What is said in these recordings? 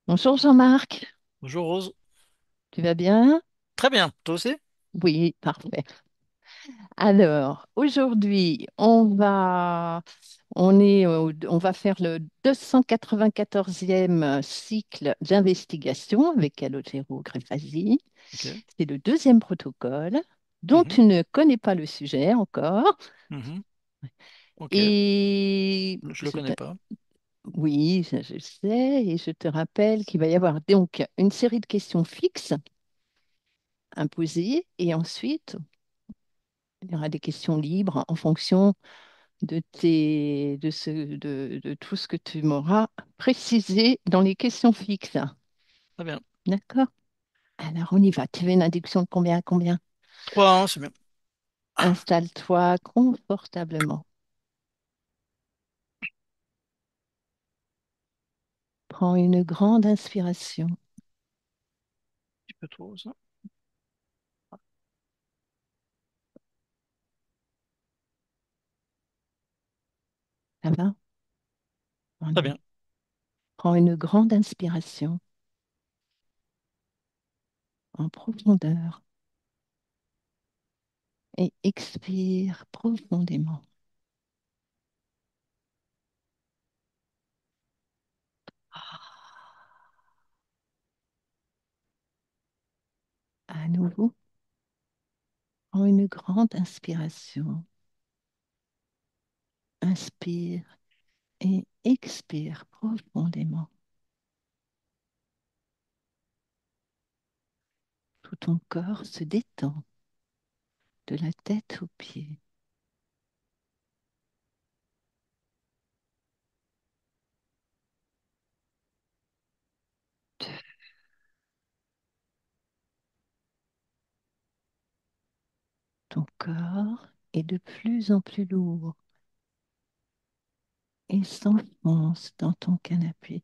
Bonjour Jean-Marc, Bonjour Rose. tu vas bien? Très bien, toi aussi? Oui, parfait. Alors, aujourd'hui, on va faire le 294e cycle d'investigation avec Calogero Greffasi. Ok. C'est le deuxième protocole dont Mhm, tu ne connais pas le sujet encore. mhm. Ok, Et je le connais pas. oui, je sais, et je te rappelle qu'il va y avoir donc une série de questions fixes imposées et ensuite il y aura des questions libres en fonction de tout ce que tu m'auras précisé dans les questions fixes. Très bien. D'accord? Alors, on y va. Tu veux une induction de combien à combien? 3-1, c'est bien. Installe-toi confortablement. Prends une grande inspiration. Tu peux trop, ça. Ça va? Très Voilà. bien. Prends une grande inspiration en profondeur et expire profondément. Ah, à nouveau, prends une grande inspiration. Inspire et expire profondément. Tout ton corps se détend de la tête aux pieds. Ton corps est de plus en plus lourd et s'enfonce dans ton canapé.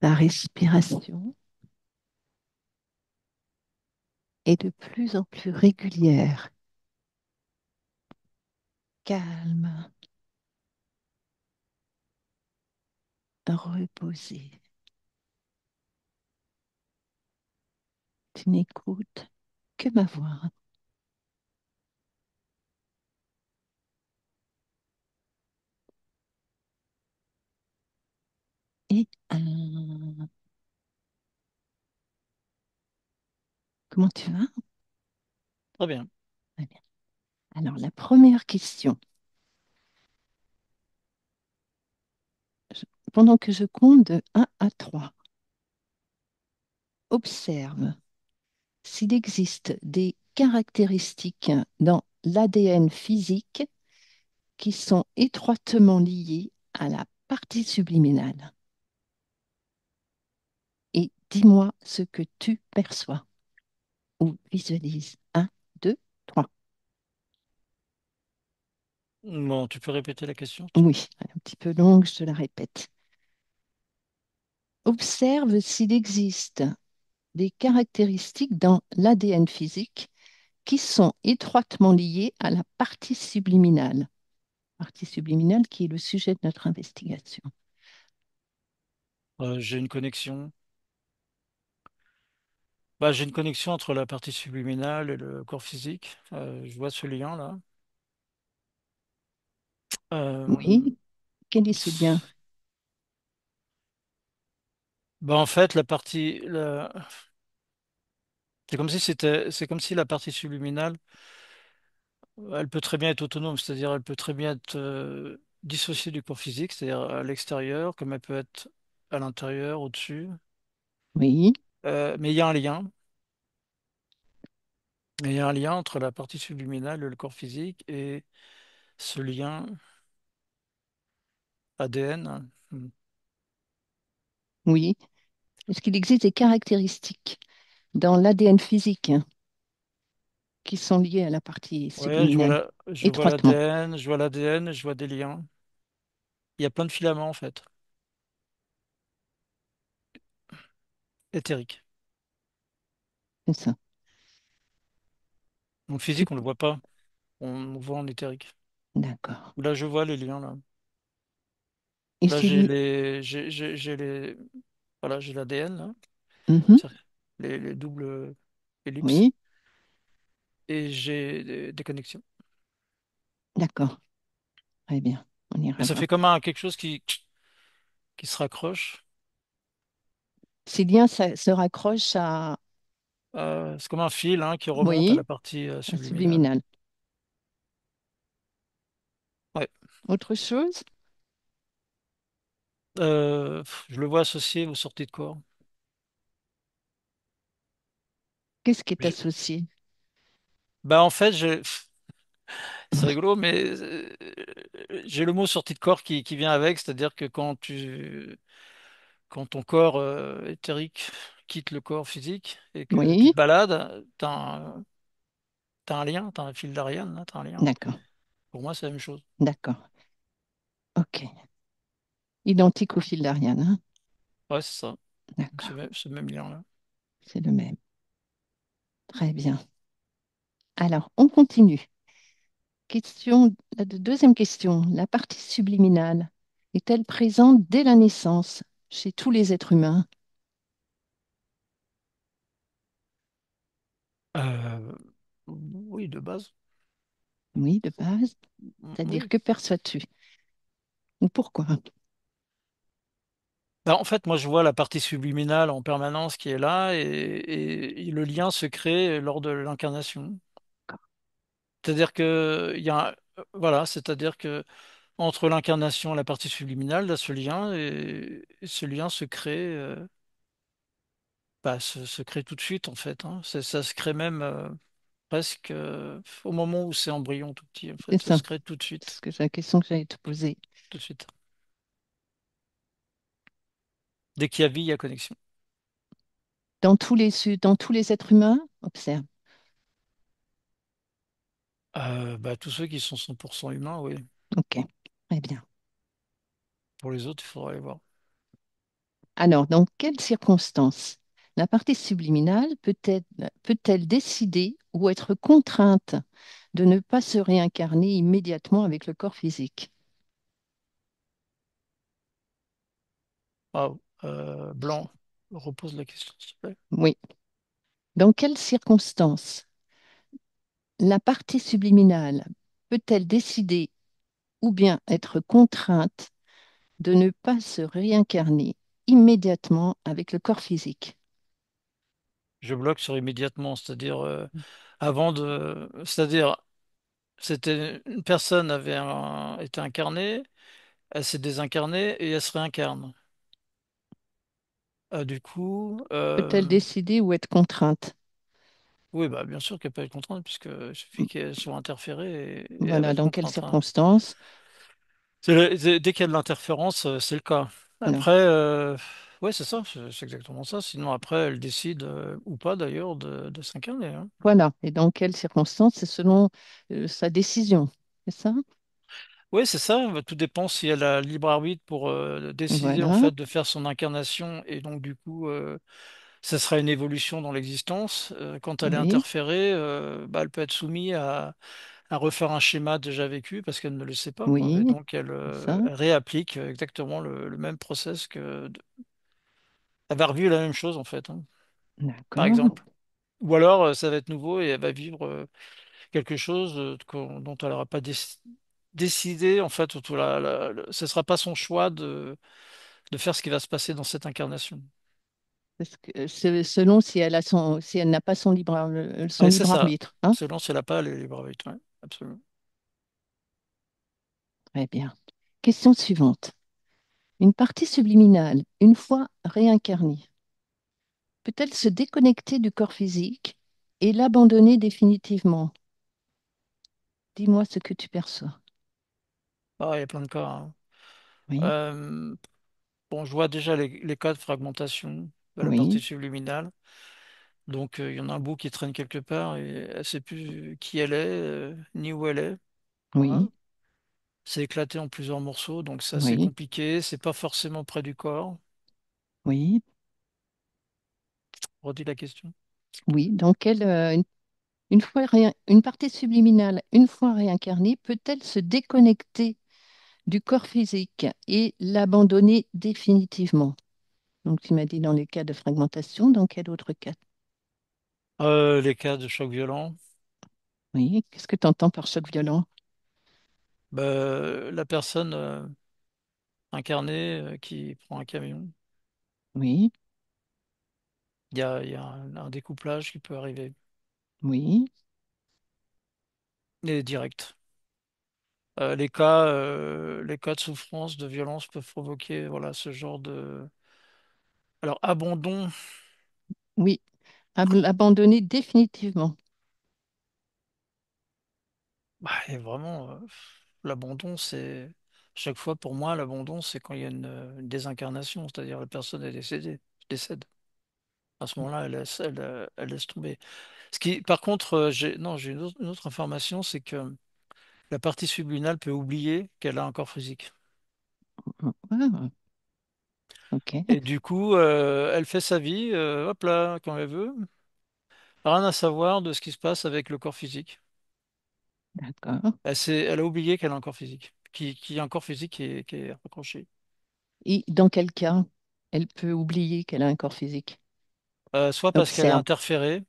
Ta respiration est de plus en plus régulière, calme, reposée. Tu n'écoutes que ma voix. Et comment tu vas? Très bien. Très bien. Alors, la première question. Je- Pendant que je compte de 1 à 3, observe s'il existe des caractéristiques dans l'ADN physique qui sont étroitement liées à la partie subliminale. Et dis-moi ce que tu perçois ou visualises. Un, deux, trois. Bon, tu peux répéter la question? Oui, un petit peu longue, je te la répète. Observe s'il existe des caractéristiques dans l'ADN physique qui sont étroitement liées à la partie subliminale. Partie subliminale qui est le sujet de notre investigation. J'ai une connexion. Bah, j'ai une connexion entre la partie subliminale et le corps physique. Je vois ce lien-là. Euh, Oui, quel est ce lien? Bah, en fait, c'est comme si la partie subliminale, elle peut très bien être autonome, c'est-à-dire elle peut très bien être dissociée du corps physique, c'est-à-dire à l'extérieur, comme elle peut être à l'intérieur, au-dessus. Oui, Mais il y a un lien. Il y a un lien entre la partie subliminale et le corps physique, et ce lien ADN. oui. Est-ce qu'il existe des caractéristiques dans l'ADN physique qui sont liées à la partie Ouais, subliminale je vois étroitement? l'ADN, je vois l'ADN, je vois des liens. Il y a plein de filaments en fait, éthériques. C'est ça. Donc Tu... physique, on le voit pas, on le voit en éthérique. D'accord. Là, je vois les liens là. Et Là, c'est lié. j'ai les, voilà, j'ai l'ADN, là, Mhm. c'est- les doubles ellipses, Oui, et j'ai des connexions. d'accord. Très bien. On Mais ira ça voir. fait comme quelque chose qui se raccroche. Ces liens se raccrochent à, C'est comme un fil, hein, qui remonte à oui, la partie à subliminale. subliminal. Ouais. Autre chose? Je le vois associé aux sorties de corps. Qu'est-ce qui est Je- associé? Bah en fait, c'est rigolo, mais j'ai le mot sortie de corps qui vient avec, c'est-à-dire que quand ton corps éthérique quitte le corps physique et que tu Oui, te balades, t'as un lien, t'as un fil d'Ariane, là, t'as un lien. d'accord, Pour moi, c'est la même chose. d'accord. OK. Identique au fil d'Ariane, hein? Ouais, c'est ça, D'accord, ce même lien-là. c'est le même. Très bien. Alors, on continue. Deuxième question. La partie subliminale est-elle présente dès la naissance chez tous les êtres humains? Euh, oui, de base. Oui, de base. C'est-à-dire Oui. que perçois-tu? Ou pourquoi? Bah, en fait, moi, je vois la partie subliminale en permanence qui est là et le lien se crée lors de l'incarnation. C'est-à-dire que il y a, voilà, c'est-à-dire que entre l'incarnation et la partie subliminale, il y a ce lien et ce lien se crée, se crée tout de suite en fait, hein. Ça se crée même presque au moment où c'est embryon tout petit en C'est fait, ça ça. se crée tout de suite, C'est la question que j'allais te poser. tout de suite. Dès qu'il y a vie, il y a connexion. Dans tous les êtres humains, observe. Tous ceux qui sont 100% humains, oui. OK. Très bien. Pour les autres, il faudra les voir. Alors, dans quelles circonstances la partie subliminale peut-elle décider ou être contrainte de ne pas se réincarner immédiatement avec le corps physique? Ah, Blanc, repose la question, s'il te plaît. Oui. Dans quelles circonstances la partie subliminale peut-elle décider ou bien être contrainte de ne pas se réincarner immédiatement avec le corps physique? Je bloque sur immédiatement, c'est-à-dire c'est-à-dire c'était une personne été incarnée, elle s'est désincarnée et elle se réincarne. Du coup, Peut-elle décider ou être contrainte? oui, bah bien sûr qu'elle peut être contrainte puisque il suffit qu'elle soit interférée et elle va Voilà, être dans quelles contrainte, hein. circonstances? Dès qu'il y a de l'interférence, c'est le cas. Alors, Après, ouais, c'est ça, c'est exactement ça. Sinon, après, elle décide, ou pas d'ailleurs, de s'incarner, hein. voilà. Et dans quelles circonstances? C'est selon sa décision. C'est ça? Oui, c'est ça. Tout dépend si elle a libre arbitre pour décider en Voilà. fait de faire son incarnation et donc du coup, ça sera une évolution dans l'existence. Quand elle est Oui, interférée, elle peut être soumise à refaire un schéma déjà vécu parce qu'elle ne le sait pas, quoi. Et oui, donc c'est ça. elle réapplique exactement le même process elle va revivre la même chose en fait, hein, par D'accord. exemple. Ou alors ça va être nouveau et elle va vivre quelque chose dont elle n'aura pas décidé en fait. Ce sera pas son choix de faire ce qui va se passer dans cette incarnation. Parce que selon si elle a si elle n'a pas son Ouais, c'est libre ça. arbitre, hein? Selon si elle n'a pas les libres arbitres. Ouais, absolument. Très bien. Question suivante. Une partie subliminale, une fois réincarnée, peut-elle se déconnecter du corps physique et l'abandonner définitivement? Dis-moi ce que tu perçois. Ah, il y a plein de cas, hein. Oui, Euh, bon, je vois déjà les cas de fragmentation de la partie oui, subliminale. Donc, il y en a un bout qui traîne quelque part et elle ne sait plus qui elle est, ni où elle est. Voilà. oui, C'est éclaté en plusieurs morceaux, donc c'est assez oui, compliqué. C'est pas forcément près du corps. oui, Redis la question. oui. Donc, une fois une partie subliminale, une fois réincarnée, peut-elle se déconnecter du corps physique et l'abandonner définitivement. Donc, tu m'as dit dans les cas de fragmentation, dans quel autre cas? Les cas de choc violent, Oui, qu'est-ce que tu entends par choc violent? la personne incarnée qui prend un camion, Oui, il y a un découplage qui peut arriver, oui. et direct. Les cas de souffrance, de violence peuvent provoquer voilà, ce genre de... Alors, abandon, Oui, abandonner définitivement. bah, et vraiment, l'abandon, chaque fois pour moi, l'abandon, c'est quand il y a une désincarnation, c'est-à-dire la personne est décédée, décède. À ce moment-là, elle laisse tomber. Par contre, non, j'ai une autre information, c'est que la partie subliminale peut oublier qu'elle a un corps physique. Ah, ok, Et du coup, elle fait sa vie, hop là, quand elle veut. Rien à savoir de ce qui se passe avec le corps physique. d'accord. Elle a oublié qu'elle a un corps physique, qui a un corps physique qui est raccroché. Et dans quel cas elle peut oublier qu'elle a un corps physique? Soit parce qu'elle est Observe. interférée.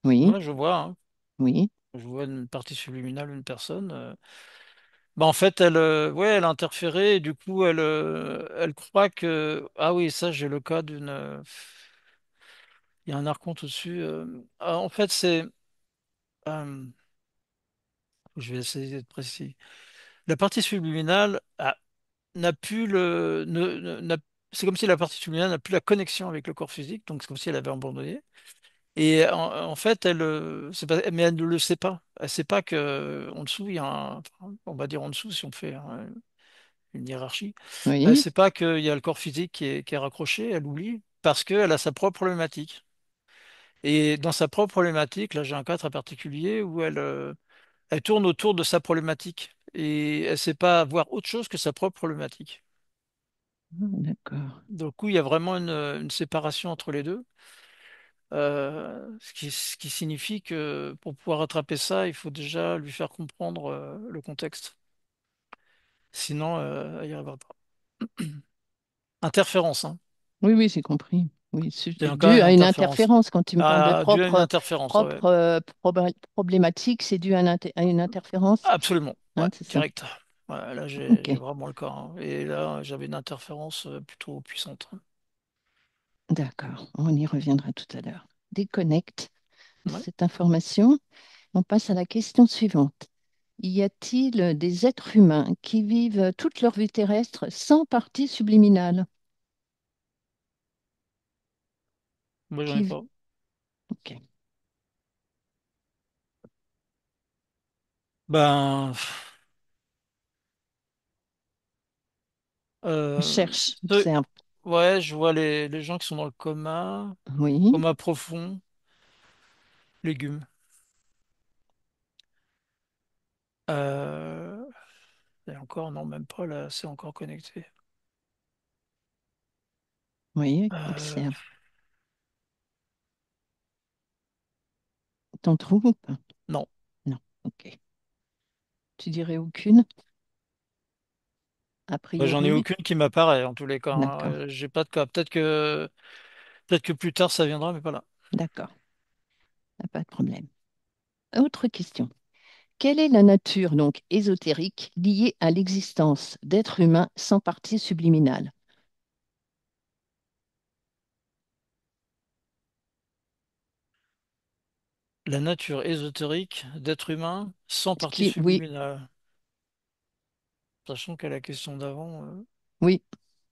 Oui, Moi, je vois, hein, oui. je vois une partie subliminale d'une personne. Bah, en fait, ouais, elle a interféré et du coup, elle croit que, ah oui, ça, j'ai le cas d'une, il y a un archonte au-dessus. En fait, euh, je vais essayer d'être précis. La partie subliminale n'a plus c'est comme si la partie subliminale n'a plus la connexion avec le corps physique, donc c'est comme si elle avait abandonné. Et en fait, c'est pas, mais elle ne le sait pas. Elle sait pas que en dessous, il y a on va dire en dessous si on fait une hiérarchie. Elle Oui, sait pas qu'il y a le corps physique qui est raccroché, elle oublie, parce qu'elle a sa propre problématique. Et dans sa propre problématique, là j'ai un cas très particulier où elle tourne autour de sa problématique. Et elle sait pas voir autre chose que sa propre problématique. ah, d'accord. Donc, coup, il y a vraiment une séparation entre les deux. Ce qui signifie que pour pouvoir rattraper ça, il faut déjà lui faire comprendre le contexte. Sinon, elle n'y arrivera pas. Interférence, hein. Oui, oui, j'ai compris. Oui, C'est un cas dû à une d'interférence. interférence. Quand tu me parles de Dû à une interférence, ouais. problématique, c'est dû à une interférence. Absolument, ouais, Hein, c'est ça. direct. Ouais, là, Ok, j'ai vraiment le cas, hein. Et là, j'avais une interférence plutôt puissante. d'accord. On y reviendra tout à l'heure. Déconnecte de Ouais. cette information. On passe à la question suivante. Y a-t-il des êtres humains qui vivent toute leur vie terrestre sans partie subliminale? Moi, j'en ai Qui... pas. Ok. Ben, On euh, cherche, ceux- observe. ouais, je vois les gens qui sont dans le Oui, coma profond, légumes. Euh, et encore, non, même pas là, c'est encore connecté. oui, Euh, observe. T'en trouves ou pas? non. Non. Ok. Tu dirais aucune, a Bah, j'en ai priori? aucune qui m'apparaît en tous les cas, hein. D'accord, J'ai pas de cas. Peut-être que plus tard ça viendra, mais pas là. d'accord. Pas de problème. Autre question. Quelle est la nature donc ésotérique liée à l'existence d'êtres humains sans partie subliminale? La nature ésotérique d'être humain sans partie Oui, subliminale. Sachant qu'à la question d'avant, oui,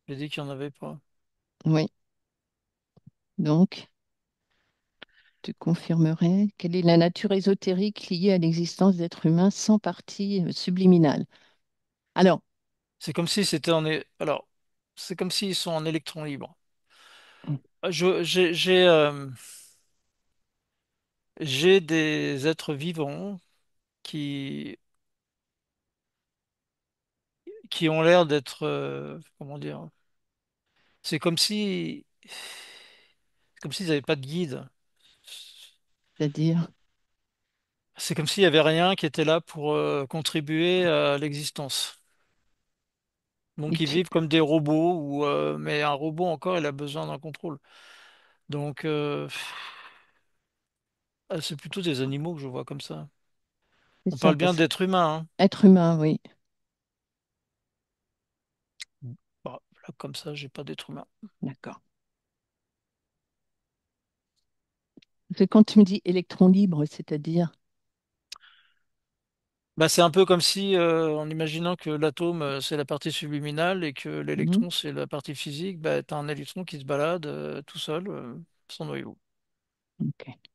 j'ai dit qu'il n'y en avait pas. oui. Donc, tu confirmerais quelle est la nature ésotérique liée à l'existence d'êtres humains sans partie subliminale? Alors, Alors, c'est comme s'ils sont en électron libre. mm, J'ai des êtres vivants qui, qui ont l'air d'être, comment dire, c'est comme s'ils n'avaient pas de guide. c'est-à-dire, C'est comme s'il n'y avait rien qui était là pour contribuer à l'existence. Donc Et ils tu... vivent comme des robots, mais un robot encore, il a besoin d'un contrôle. Donc c'est plutôt des animaux que je vois comme ça. C'est On ça, parle bien parce que d'êtres humains, être humain, oui, hein. Bah, là, comme ça, j'ai pas d'être humain. d'accord. C'est quand tu me dis électron libre, c'est-à-dire, Bah, c'est un peu comme si, en imaginant que l'atome, c'est la partie subliminale et que mhm, l'électron, c'est la partie physique, bah, tu as un électron qui se balade tout seul, sans noyau. ok.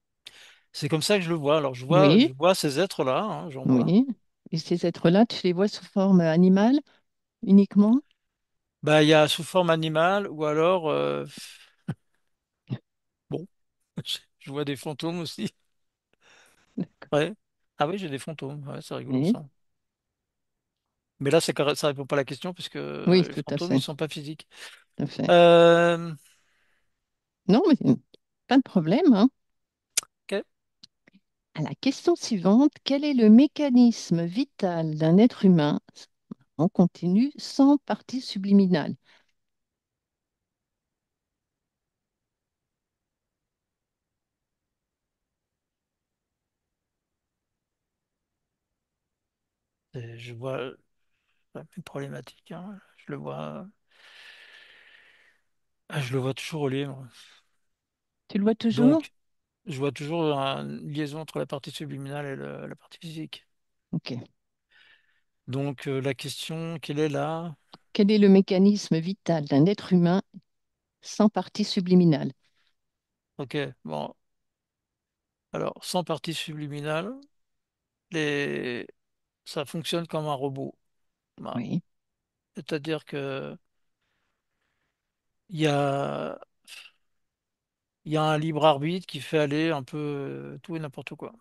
C'est comme ça que je le vois. Alors, Oui, je vois ces êtres-là, hein, j'en vois. oui. Et ces êtres-là, tu les vois sous forme animale uniquement? Bah, il y a sous forme animale ou alors, bon, je vois des fantômes aussi. D'accord. Ouais. Ah oui, j'ai des fantômes. Ouais, c'est rigolo Oui, ça. Mais là, ça répond pas à la question puisque oui, les tout à fantômes, ils fait, sont pas physiques. tout à fait. Euh, Non, mais pas de problème, hein. ok. À la question suivante, quel est le mécanisme vital d'un être humain en continu sans partie subliminale? Je vois la même problématique, hein. Je le vois toujours au livre. Tu le vois toujours? Donc, je vois toujours une liaison entre la partie subliminale et la partie physique. Ok. Donc, la question, quelle est là? Quel est le mécanisme vital d'un être humain sans partie subliminale? Ok, bon. Alors, sans partie subliminale, les... ça fonctionne comme un robot. Voilà. Oui, C'est-à-dire que il y a, il y a un libre arbitre qui fait aller un peu tout et n'importe quoi.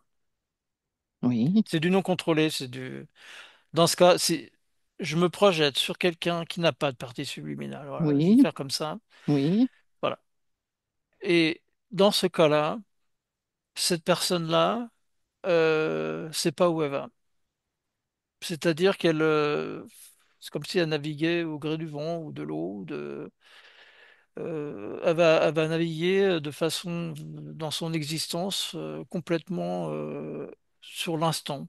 oui, C'est du non contrôlé, Dans ce cas, je me projette sur quelqu'un qui n'a pas de partie subliminale. Voilà, je vais oui, faire comme ça. oui. Voilà. Et dans ce cas-là, cette personne-là, sait pas où elle va. C'est-à-dire c'est comme si elle naviguait au gré du vent ou de l'eau, elle va naviguer de façon, dans son existence, complètement, sur l'instant.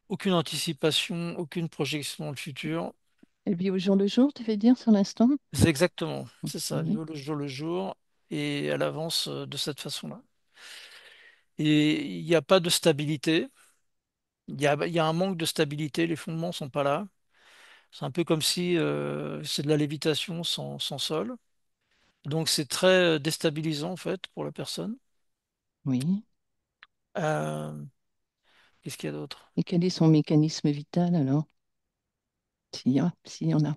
Aucune anticipation, aucune projection dans le futur. Elle vit au jour le jour, tu veux dire, sur l'instant? C'est exactement, c'est ça, Oui, vivre le jour et elle avance de cette façon-là. Et il n'y a pas de stabilité, il y a un manque de stabilité, les fondements sont pas là. C'est un peu comme si c'est de la lévitation sans sol. Donc c'est très déstabilisant en fait pour la personne. oui. Euh, Qu'est-ce qu'il y a d'autre? Et quel est son mécanisme vital alors? S'il y en a.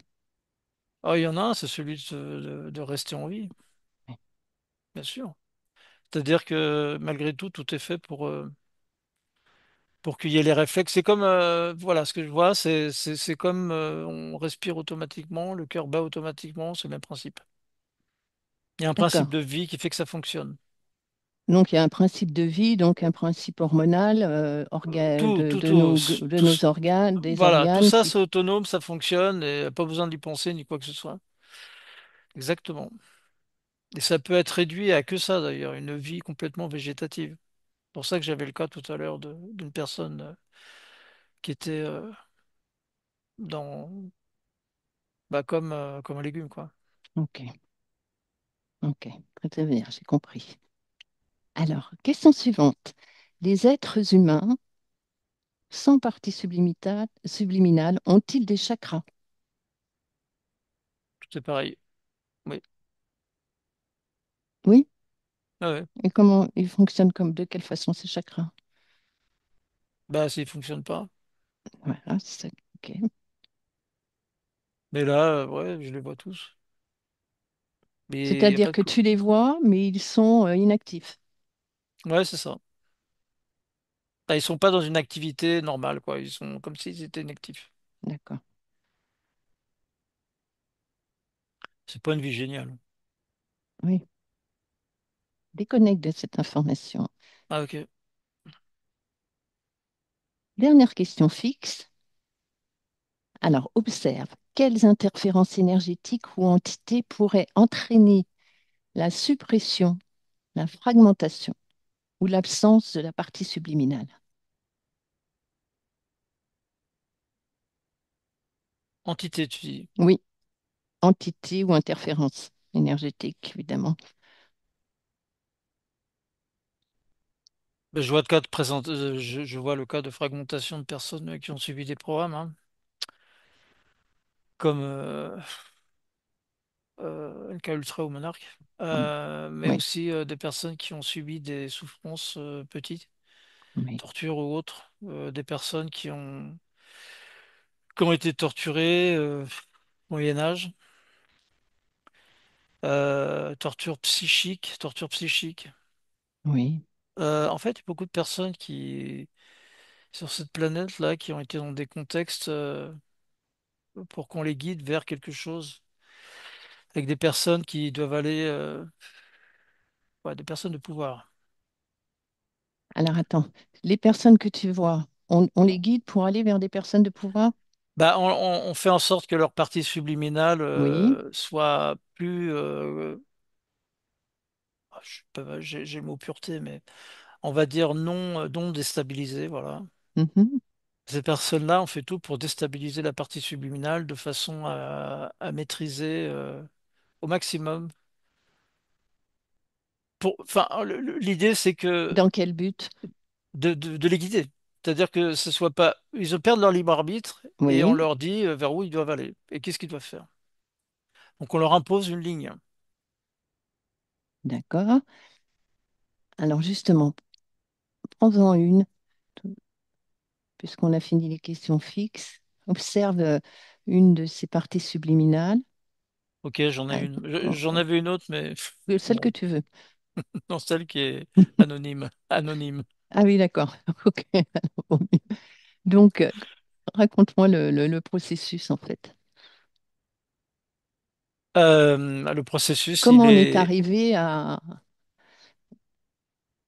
Ah, il y en a un, c'est celui de rester en vie, bien sûr. C'est-à-dire que malgré tout, tout est fait pour qu'il y ait les réflexes. C'est comme, voilà, ce que je vois, c'est comme on respire automatiquement, le cœur bat automatiquement, c'est le même principe. Il y a un principe D'accord. de vie qui fait que ça fonctionne. Donc il y a un principe de vie, donc un principe hormonal de Tout, nos organes, des voilà, tout organes ça, qui... c'est autonome, ça fonctionne, et pas besoin d'y penser ni quoi que ce soit. Exactement. Et ça peut être réduit à que ça, d'ailleurs, une vie complètement végétative. C'est pour ça que j'avais le cas tout à l'heure d'une personne qui était dans, bah, comme un légume, quoi. Ok, ok, très bien, j'ai compris. Alors, question suivante. Les êtres humains sans partie subliminale ont-ils des chakras? Tout est pareil. Oui. Oui? Ah ouais. Et comment ils fonctionnent comme de quelle façon ces chakras? Bah, s'il fonctionne pas. Voilà, ok. Mais là, ouais, je les vois tous. Mais il y a C'est-à-dire pas de... que tu les vois, mais ils sont inactifs. Ouais, c'est ça. Ah, ils sont pas dans une activité normale, quoi. Ils sont comme s'ils étaient inactifs. D'accord. C'est pas une vie géniale. Oui. Déconnecte de cette information. Ah, ok. Dernière question fixe. Alors, observe quelles interférences énergétiques ou entités pourraient entraîner la suppression, la fragmentation ou l'absence de la partie subliminale. Entité, tu dis. Oui, entité ou interférence énergétique, évidemment. Ben, je vois le cas de je vois le cas de fragmentation de personnes qui ont suivi des programmes, hein, comme LK Ultra ou Monarch, mais Oui, aussi des personnes qui ont subi des souffrances petites, oui, tortures ou autres, des personnes qui ont été torturées au Moyen Âge, torture psychique. oui. En fait, il y a beaucoup de personnes sur cette planète-là, qui ont été dans des contextes pour qu'on les guide vers quelque chose, avec des personnes qui doivent aller, ouais, des personnes de pouvoir. Alors attends, les personnes que tu vois, on les guide pour aller vers des personnes de pouvoir? Bah, on fait en sorte que leur partie subliminale Oui. soit plus, je sais pas, j'ai le mot pureté, mais on va dire non déstabilisée, voilà. Mhm. Ces personnes-là, on fait tout pour déstabiliser la partie subliminale de façon à maîtriser au maximum. Enfin, l'idée, c'est que Dans quel but? de les guider. C'est-à-dire que ce soit pas, ils perdent leur libre arbitre et on Oui, leur dit vers où ils doivent aller et qu'est-ce qu'ils doivent faire. Donc on leur impose une ligne. d'accord. Alors justement, prends-en une, puisqu'on a fini les questions fixes. Observe une de ces parties subliminales, Ok, j'en ai ah, une. oh, J'en oh, avais une autre, mais celle que bon, tu veux. non, celle qui est anonyme. Anonyme. Ah oui, d'accord. Ok. Donc, raconte-moi le processus en fait. Le processus, Comment on est arrivé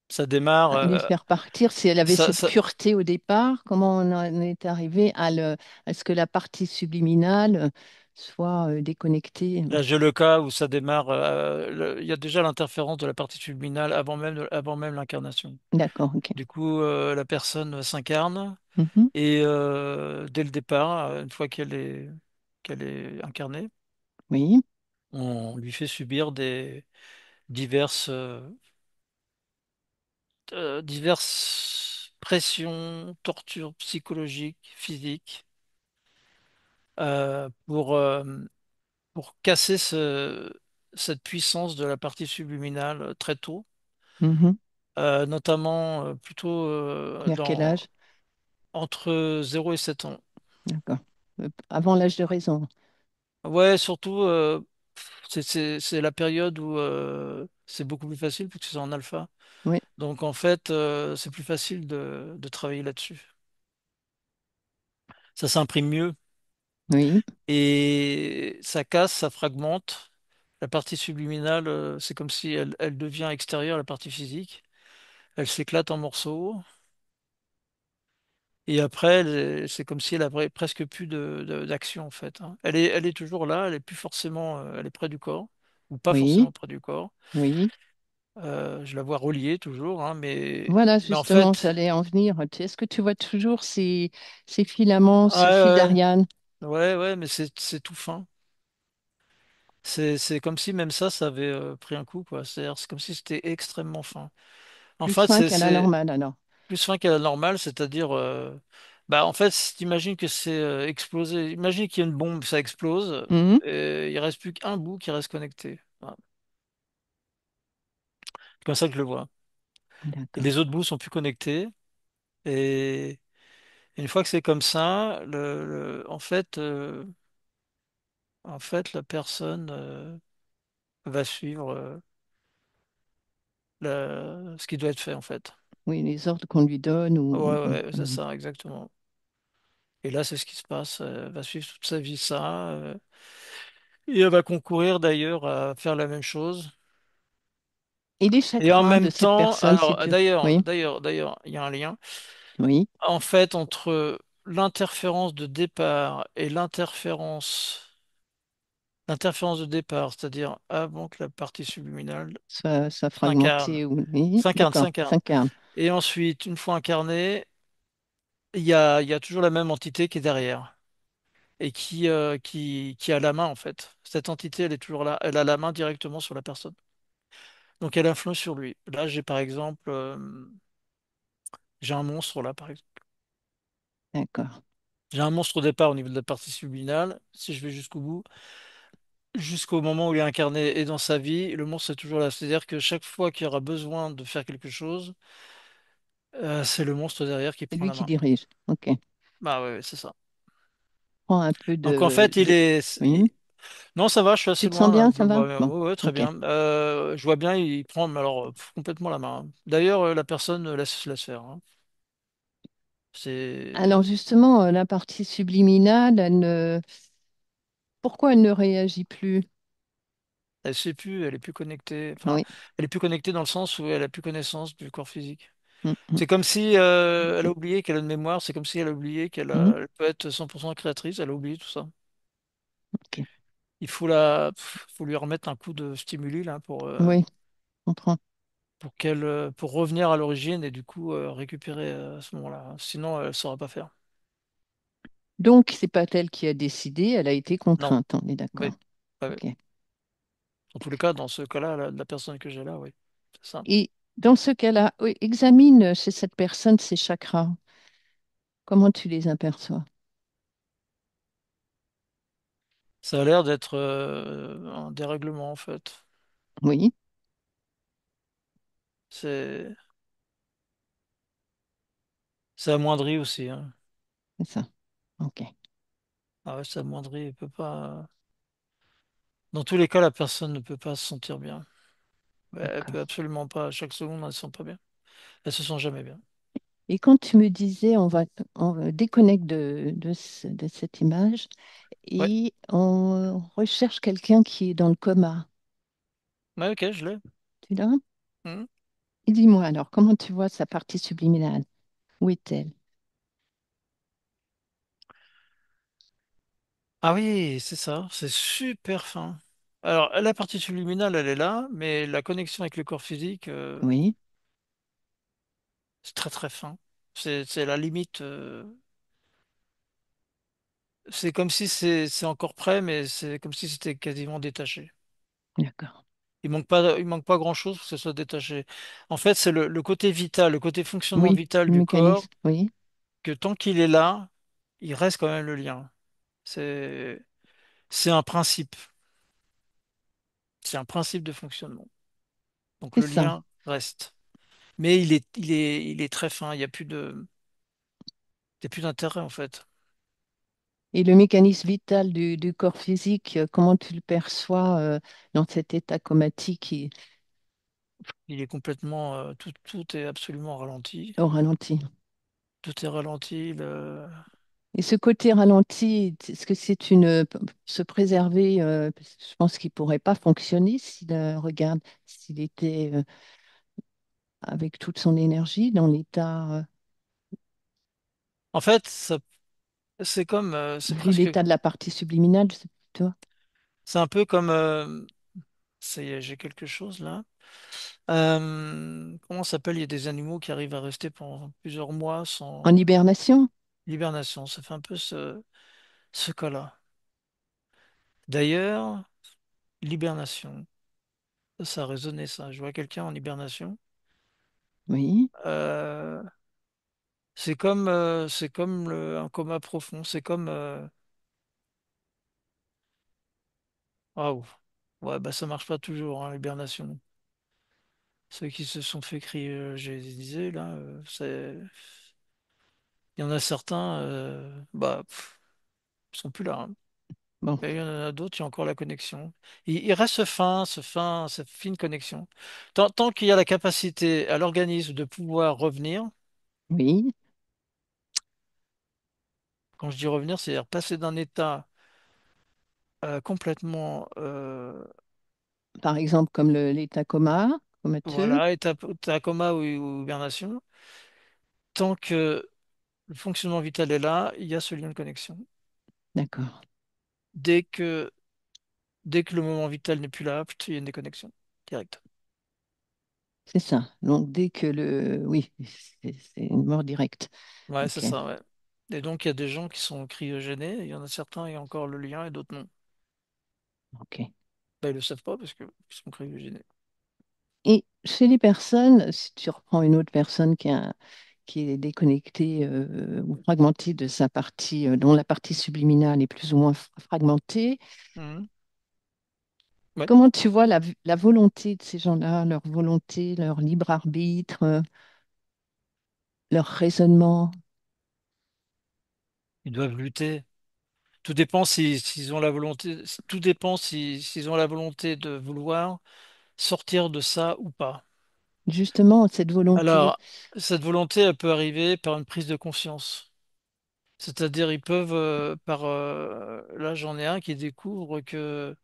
ça démarre, à les faire partir si elle avait cette ça, pureté au départ? Comment on en est arrivé à ce que la partie subliminale soit déconnectée? là, j'ai le cas où ça démarre. Il y a déjà l'interférence de la partie subliminale avant même l'incarnation. D'accord, ok. Du coup, la personne s'incarne Mhm. et dès le départ, une fois qu'elle est incarnée, Oui. on lui fait subir des diverses diverses pressions, tortures psychologiques, physiques, pour casser cette puissance de la partie subliminale très tôt, Mhm. notamment plutôt Vers quel âge? entre 0 et 7 ans. D'accord. Avant l'âge de raison. Ouais, surtout, c'est la période où c'est beaucoup plus facile parce que c'est en alpha. Oui, Donc en fait, c'est plus facile de travailler là-dessus. Ça s'imprime mieux. oui, Et ça casse, ça fragmente. La partie subliminale, c'est comme si elle devient extérieure, la partie physique. Elle s'éclate en morceaux. Et après, c'est comme si elle avait presque plus d'action, en fait, hein. Elle est toujours là, elle est plus forcément, elle est près du corps, ou pas oui, forcément près du corps. oui. Je la vois reliée toujours, hein, Voilà, mais en justement, fait, j'allais en venir. Est-ce que tu vois toujours ces filaments, ce fil ouais, d'Ariane? ouais, mais c'est tout fin. C'est comme si même ça avait pris un coup, quoi. C'est comme si c'était extrêmement fin. En Plus fait, fin qu'à la c'est normale, alors. plus fin qu'à la normale, c'est-à-dire, bah, en fait, si t'imagines que c'est explosé, imagine qu'il y a une bombe, ça explose, Mhm. et il reste plus qu'un bout qui reste connecté. Voilà. C'est comme ça que je le vois. Et D'accord. les autres bouts sont plus connectés. Et une fois que c'est comme ça, en fait, la personne va suivre ce qui doit être fait, en fait. Oui, les ordres qu'on lui donne Ouais, ou... ouais, c'est ça, exactement. Et là, c'est ce qui se passe. Elle va suivre toute sa vie ça. Et elle va concourir d'ailleurs à faire la même chose. Et les Et en chagrins de même cette temps, personne, c'est alors dur. Oui, d'ailleurs, il y a un lien. oui, En fait, entre l'interférence de départ et l'interférence de départ, c'est-à-dire avant que la partie subliminale soit s'incarne, fragmenté ou... Oui, d'accord, s'incarne. s'incarne. Et ensuite, une fois incarné, il y a toujours la même entité qui est derrière et qui a la main en fait. Cette entité, elle est toujours là, elle a la main directement sur la personne. Donc elle influe sur lui. Là, j'ai par exemple, j'ai un monstre là, par exemple. D'accord. J'ai un monstre au départ au niveau de la partie subliminale. Si je vais jusqu'au bout, jusqu'au moment où il est incarné et dans sa vie, le monstre est toujours là. C'est-à-dire que chaque fois qu'il y aura besoin de faire quelque chose, c'est le monstre derrière qui C'est prend lui la qui main. dirige. OK. Bah ouais, ouais, c'est ça. Prends un peu Donc en fait, Oui. non, ça va, je suis Tu assez te sens loin là. bien, Je ça le va? vois bien. Bon, Ouais, ouais, très OK. bien. Je vois bien, il prend mais alors complètement la main. D'ailleurs, la personne laisse faire, hein. Alors C'est, justement, la partie subliminale, pourquoi elle ne réagit plus? elle sait plus, elle est plus connectée. Enfin, Oui. elle est plus connectée dans le sens où elle a plus connaissance du corps physique. Mm, mm. C'est comme si elle a OK. oublié qu'elle a une mémoire. C'est comme si elle a oublié Mm, elle peut être 100% créatrice. Elle a oublié tout ça. OK. Faut lui remettre un coup de stimuli là Oui, je comprends. pour revenir à l'origine et du coup récupérer à ce moment-là. Sinon, elle ne saura pas faire. Donc, c'est pas elle qui a décidé, elle a été Non. contrainte, on est Oui. d'accord. Ouais, ouais. OK. En tous les cas, dans ce cas-là, la personne que j'ai là, oui. C'est ça. Et dans ce cas-là, oui, examine chez cette personne ses chakras. Comment tu les aperçois? Ça a l'air d'être un dérèglement en fait. Oui, C'est c'est amoindri aussi, hein. c'est ça. OK. Ah ouais, c'est amoindri. Il peut pas. Dans tous les cas, la personne ne peut pas se sentir bien. Elle peut D'accord. absolument pas. Chaque seconde, elle ne se sent pas bien. Elle se sent jamais bien. Et quand tu me disais, on déconnecte de cette image Ouais. et on recherche quelqu'un qui est dans le coma. Ouais, ok, je l'ai. Tu l'as? Mhm. Et dis-moi alors, comment tu vois sa partie subliminale? Où est-elle? Ah oui, c'est ça. C'est super fin. Alors, la partie subliminale, elle est là, mais la connexion avec le corps physique, Oui, c'est très très fin. C'est la limite. C'est comme si c'est encore près, mais c'est comme si c'était quasiment détaché. d'accord. Il manque pas grand-chose pour que ce soit détaché. En fait, c'est le côté vital, le côté fonctionnement Oui, vital le du mécanisme, corps, oui, que tant qu'il est là, il reste quand même le lien. C'est, c'est un principe. C'est un principe de fonctionnement. Donc c'est le ça. lien reste. Mais il est très fin. Il y a plus d'intérêt, en fait. Et le mécanisme vital du corps physique, comment tu le perçois dans cet état comatique Il est complètement, tout est absolument ralenti. au ralenti? Tout est ralenti. Et ce côté ralenti, est-ce que c'est se préserver, parce que je pense qu'il pourrait pas fonctionner regarde, s'il était avec toute son énergie dans l'état, En fait, c'est vu presque, l'état de la partie subliminale, tu vois, c'est un peu comme, ça y est, j'ai quelque chose là. Comment ça s'appelle? Il y a des animaux qui arrivent à rester pendant plusieurs mois en sans hibernation, hibernation. Ça fait un peu ce cas-là. D'ailleurs, l'hibernation, ça a résonné ça. Je vois quelqu'un en hibernation. oui, Euh, c'est comme un coma profond. C'est comme, waouh. Ouais, bah ça marche pas toujours, hein, l'hibernation. Ceux qui se sont fait crier, je disais là, il y en a certains, ils sont plus là, hein. bon, Et il y en a d'autres, il y a encore la connexion. Il reste cette fine connexion. Tant qu'il y a la capacité à l'organisme de pouvoir revenir, oui, quand je dis revenir, c'est-à-dire passer d'un état complètement, par exemple comme l'état comateux, voilà, état coma ou hibernation, tant que le fonctionnement vital est là, il y a ce lien de connexion. D'accord. Dès que, dès que le moment vital n'est plus là, il y a une déconnexion directe. C'est ça. Donc, dès que le... Oui, c'est une mort directe. Ouais, c'est OK. ça, ouais. Et donc, il y a des gens qui sont cryogénés, il y en a certains, il y a encore le lien et d'autres non. OK. Bah, ils le savent pas parce qu'ils sont cryogénés. Et chez les personnes, si tu reprends une autre personne qui est déconnectée ou fragmentée de sa partie, dont la partie subliminale est plus ou moins fragmentée, Mhm. Ouais. comment tu vois la volonté de ces gens-là, leur volonté, leur libre arbitre, leur raisonnement? Ils doivent lutter. Tout dépend s'ils ont la volonté, tout dépend s'ils ont la volonté de vouloir sortir de ça ou pas. Justement, cette volonté. Alors, cette volonté, elle peut arriver par une prise de conscience. C'est-à-dire, ils peuvent, là, j'en ai un qui découvre que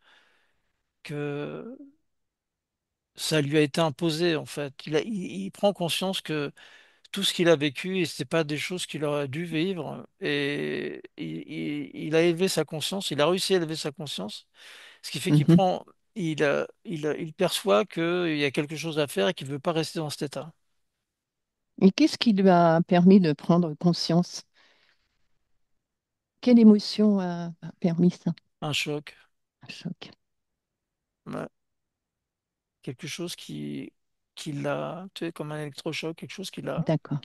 ça lui a été imposé, en fait. Il prend conscience que tout ce qu'il a vécu, et c'est pas des choses qu'il aurait dû vivre. Et il a élevé sa conscience, il a réussi à élever sa conscience, ce qui fait qu'il Mhm. prend, il perçoit qu'il y a quelque chose à faire et qu'il ne veut pas rester dans cet état. Et qu'est-ce qui lui a permis de prendre conscience? Quelle émotion a permis ça? Un choc, Un choc. ouais. Quelque chose qui l'a, tu sais, comme un électrochoc, quelque chose D'accord.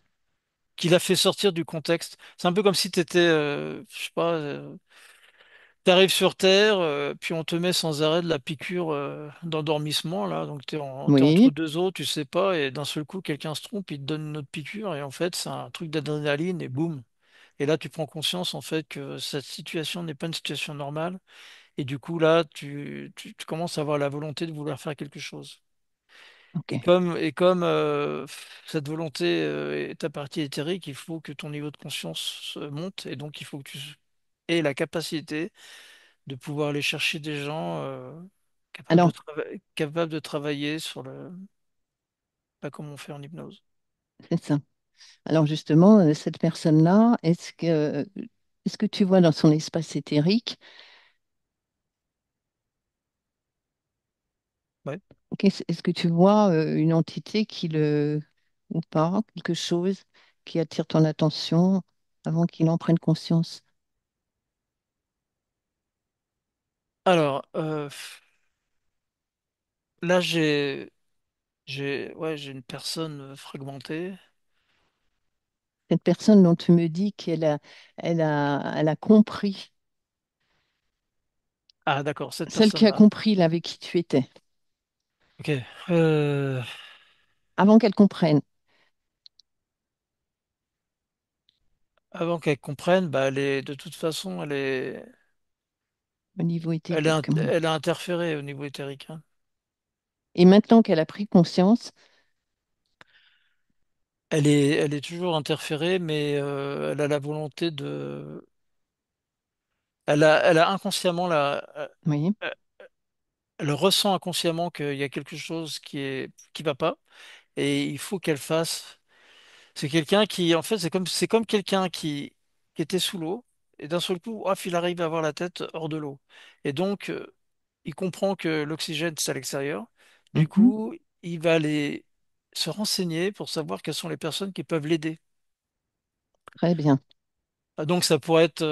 qui l'a fait sortir du contexte. C'est un peu comme si tu étais, je sais pas, t'arrives sur Terre, puis on te met sans arrêt de la piqûre d'endormissement, là. Donc t'es entre Oui, deux eaux, tu sais pas, et d'un seul coup, quelqu'un se trompe, il te donne une autre piqûre, et en fait, c'est un truc d'adrénaline, et boum. Et là, tu prends conscience, en fait, que cette situation n'est pas une situation normale, et du coup, là, tu commences à avoir la volonté de vouloir faire quelque chose. ok. Et comme cette volonté est ta partie éthérique, il faut que ton niveau de conscience monte, et donc il faut que tu aies la capacité de pouvoir aller chercher des gens Alors, capables de travailler sur pas comme on fait en hypnose. c'est ça. Alors justement, cette personne-là, est-ce que tu vois dans son espace éthérique, Ouais. est-ce que tu vois une entité ou pas, quelque chose qui attire ton attention avant qu'il en prenne conscience? Alors là j'ai une personne fragmentée. Cette personne dont tu me dis elle a compris, Ah d'accord, cette celle qui a personne-là. compris là, avec qui tu étais, Ok. Euh, avant qu'elle comprenne Avant qu'elle comprenne, bah de toute façon au niveau éthérique. Comment? elle a interféré au niveau éthérique, hein. Et maintenant qu'elle a pris conscience, Elle est toujours interférée, mais elle a la volonté elle a inconsciemment oui, euh, elle ressent inconsciemment qu'il y a quelque chose qui va pas, et il faut qu'elle fasse. C'est quelqu'un qui, en fait, c'est comme quelqu'un qui était sous l'eau, et d'un seul coup, hop, il arrive à avoir la tête hors de l'eau. Et donc, il comprend que l'oxygène, c'est à l'extérieur. Du mhm, coup, il va aller se renseigner pour savoir quelles sont les personnes qui peuvent l'aider. très bien. Ah, donc ça pourrait être,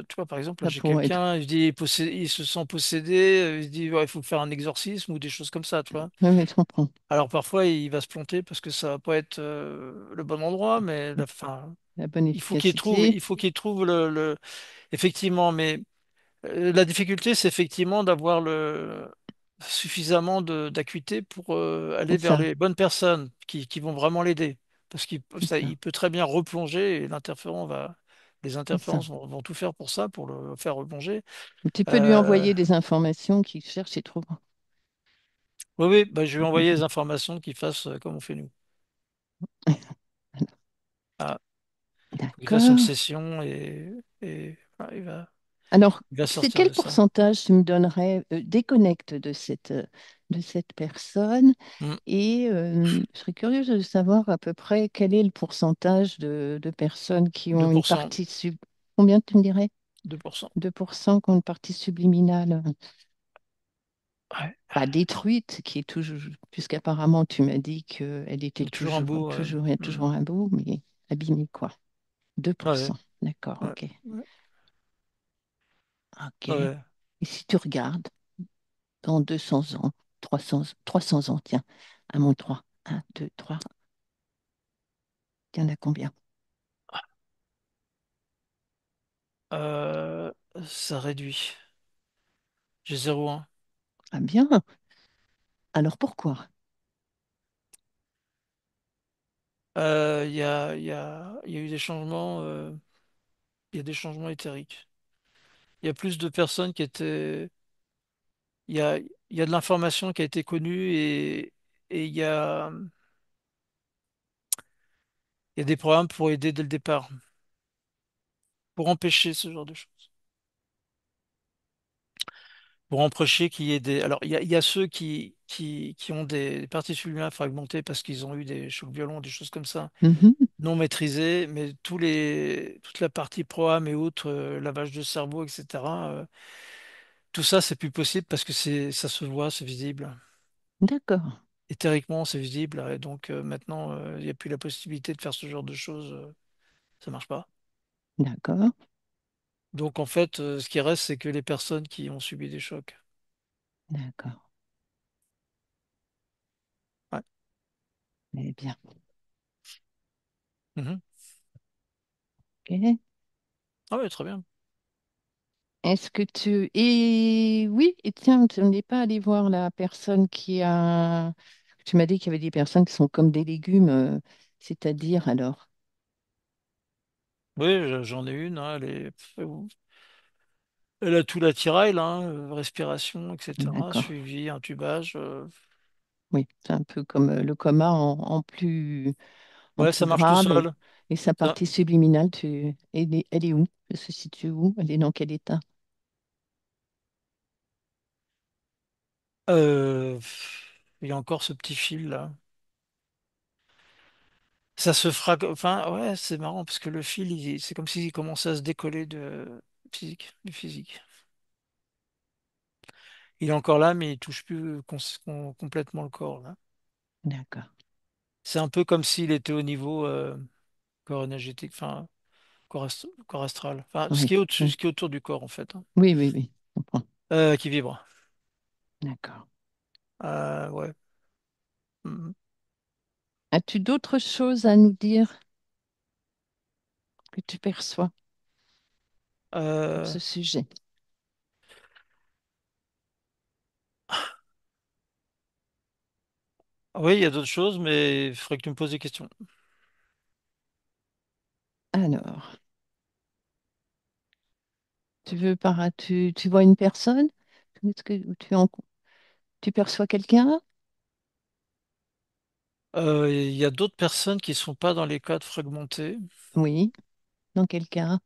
tu vois, par exemple, là Ça j'ai pourrait être. quelqu'un, je dis, il se sent possédé, il se dit, ouais, il faut faire un exorcisme ou des choses comme ça, tu vois. Oui, oui, je comprends. Alors parfois il va se planter parce que ça va pas être le bon endroit, mais enfin, La bonne efficacité, il faut qu'il trouve effectivement, mais la difficulté c'est effectivement d'avoir suffisamment d'acuité pour aller c'est vers ça, les bonnes personnes qui vont vraiment l'aider, parce c'est ça, il peut très bien replonger et les c'est ça. interférences vont tout faire pour ça, pour le faire replonger. Tu peux lui Euh, envoyer des informations qu'il cherche et trouve. oui, oui, bah, je vais envoyer les informations qu'il fasse comme on fait nous. Ah, il fasse une D'accord. session et voilà, il va. Alors, il va c'est sortir quel de ça. pourcentage tu me donnerais déconnecte de cette personne? Hmm. Et je serais curieuse de savoir à peu près quel est le pourcentage de personnes qui ont une 2%. partie Combien tu me dirais? 2%. 2% qui ont une partie subliminale Ouais. pas détruite, qui est toujours, puisqu'apparemment tu m'as dit qu'elle Il était y a toujours un bout. Ouais. il y a Hmm. toujours un bout, mais abîmée quoi. Deux pour Ouais. cent. D'accord, Ouais. ok. Ouais. Ok. Ouais. Et si tu regardes dans 200 ans, 300 ans, tiens, à mon 3, 1, 2, 3, il y en a combien? Euh, Ça réduit. J'ai 0,1. Ah bien, alors pourquoi? Il y a eu des changements. Il y a des changements éthériques. Il y a plus de personnes qui étaient. Il y a de l'information qui a été connue et il y a des programmes pour aider dès le départ, pour empêcher ce genre de choses. Pour empêcher qu'il y ait des. Alors, il y a ceux qui ont des parties subliminales fragmentées parce qu'ils ont eu des chocs violents, des choses comme ça, Mhm. non maîtrisées, mais toute la partie programme et autres, lavage de cerveau, etc. Tout ça, c'est plus possible parce que ça se voit, c'est visible. D'accord, Éthériquement, c'est visible, et donc maintenant, il n'y a plus la possibilité de faire ce genre de choses, ça marche pas. d'accord, Donc en fait, ce qui reste, c'est que les personnes qui ont subi des chocs. d'accord. Ouais. Eh bien, Mhm. ok. Ah ouais, très bien. Est-ce que tu... Et oui, et tiens, tu n'es pas allé voir la personne qui a... Tu m'as dit qu'il y avait des personnes qui sont comme des légumes, c'est-à-dire alors. Oui, j'en ai une, hein, elle a tout l'attirail, là, hein, respiration, etc. D'accord. Suivi, intubage. Oui, c'est un peu comme le coma en Ouais, plus ça marche tout grave. seul. Et sa Ça, partie subliminale, elle est où? Elle se situe où? Elle est dans quel état? il y a encore ce petit fil là. Ça se fera. Enfin, ouais, c'est marrant parce que le fil, c'est comme s'il commençait à se décoller du physique. Il est encore là, mais il touche plus complètement le corps là. D'accord. C'est un peu comme s'il était au niveau corps énergétique, enfin corps astral, enfin Oui, ce oui, qui est autour du corps en fait, hein, oui, oui, oui. Je comprends. qui vibre. D'accord. Ouais. Mhm. As-tu d'autres choses à nous dire que tu perçois sur Euh, ce sujet? oui, il y a d'autres choses, mais il faudrait que tu me poses des questions. Alors, tu vois une personne? Est-ce que tu perçois quelqu'un? Il y a d'autres personnes qui sont pas dans les cas fragmentés. Oui. Dans quel cas?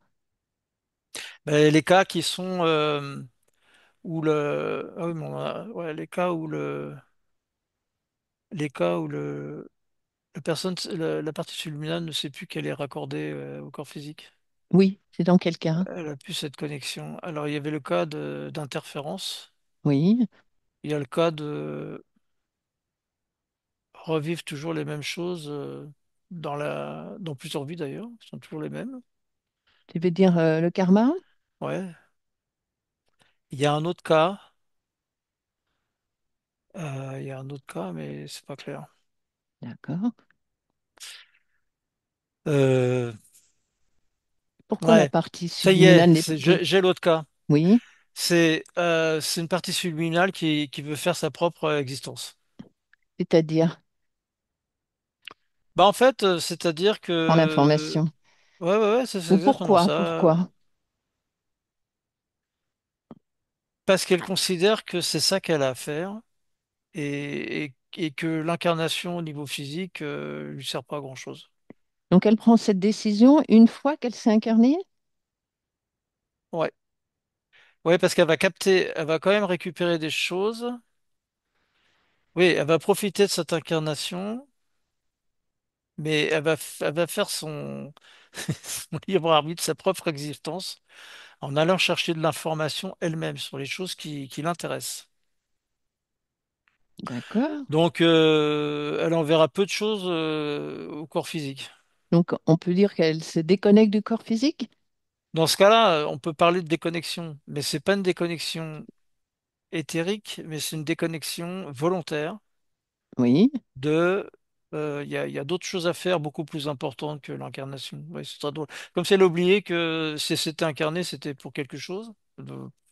Ben, les cas qui sont où ah oui, ouais, les cas où la personne, la partie subliminale ne sait plus qu'elle est raccordée au corps physique. Oui, c'est dans quel cas? Elle a plus cette connexion. Alors, il y avait le cas d'interférence. Oui. Il y a le cas de revivre toujours les mêmes choses dans plusieurs vies d'ailleurs. Ce sont toujours les mêmes. Tu veux dire le karma? Ouais. Il y a un autre cas. Il y a un autre cas, mais c'est pas clair. D'accord. Euh, Pourquoi la ouais. partie Ça y est, subliminale n'est... j'ai l'autre cas. Oui, C'est une partie subliminale qui veut faire sa propre existence. c'est-à-dire, Bah en fait, c'est-à-dire prends que l'information. ouais ouais ouais, c'est Ou exactement pourquoi? ça. Pourquoi? Parce qu'elle considère que c'est ça qu'elle a à faire et que l'incarnation au niveau physique lui sert pas à grand-chose. Donc elle prend cette décision une fois qu'elle s'est incarnée? Ouais. Ouais, parce qu'elle va capter, elle va quand même récupérer des choses. Oui, elle va profiter de cette incarnation, mais elle va faire son libre arbitre, sa propre existence, en allant chercher de l'information elle-même sur les choses qui l'intéressent. D'accord. Donc, elle enverra peu de choses au corps physique. Donc, on peut dire qu'elle se déconnecte du corps physique? Dans ce cas-là, on peut parler de déconnexion, mais c'est pas une déconnexion éthérique, mais c'est une déconnexion volontaire Oui. de il y a d'autres choses à faire beaucoup plus importantes que l'incarnation. Ouais, c'est très drôle. Comme si elle oubliait que si elle s'était incarnée, c'était pour quelque chose,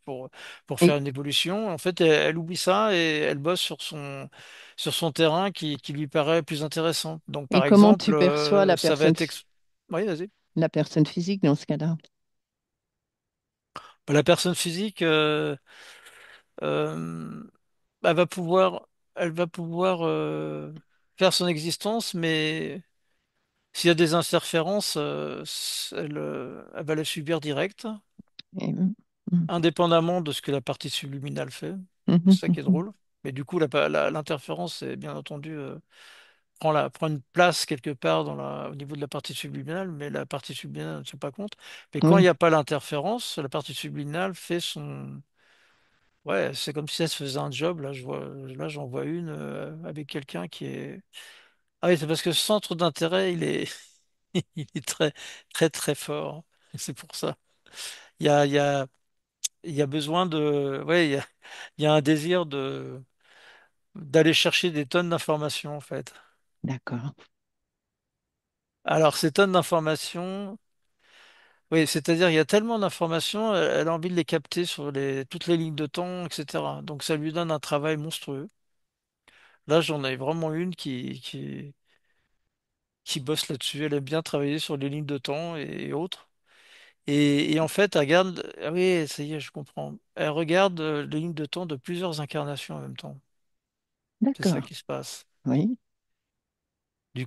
pour, pour Et, faire une évolution. En fait, elle oublie ça et elle bosse sur son terrain qui lui paraît plus intéressant. Donc, et par comment exemple, tu perçois ça va être... Oui, vas-y. la personne physique dans ce cas-là? Bah, la personne physique, euh, elle va pouvoir faire son existence, mais s'il y a des interférences, elle va les subir direct, Et- Mhm. indépendamment de ce que la partie subliminale fait. Mhm, C'est ça qui est mhm. drôle. Mais du coup, l'interférence, c'est bien entendu, prend une place quelque part au niveau de la partie subliminale, mais la partie subliminale ne tient pas compte. Mais quand il Oui, n'y a pas l'interférence, la partie subliminale fait son... Ouais, c'est comme si elle se faisait un job. Là, j'en vois une avec quelqu'un qui est... Ah oui, c'est parce que ce centre d'intérêt, il est très, très, très fort. Et c'est pour ça. Il y a, il y a, il y a besoin de, ouais, il y a un désir d'aller chercher des tonnes d'informations, en fait. d'accord, Alors, ces tonnes d'informations, oui, c'est-à-dire, il y a tellement d'informations, elle a envie de les capter sur toutes les lignes de temps, etc. Donc, ça lui donne un travail monstrueux. Là, j'en ai vraiment une qui bosse là-dessus. Elle aime bien travailler sur les lignes de temps et autres. Et en fait, elle regarde, ah oui, ça y est, je comprends. Elle regarde les lignes de temps de plusieurs incarnations en même temps. C'est ça d'accord. qui se passe. Oui. Du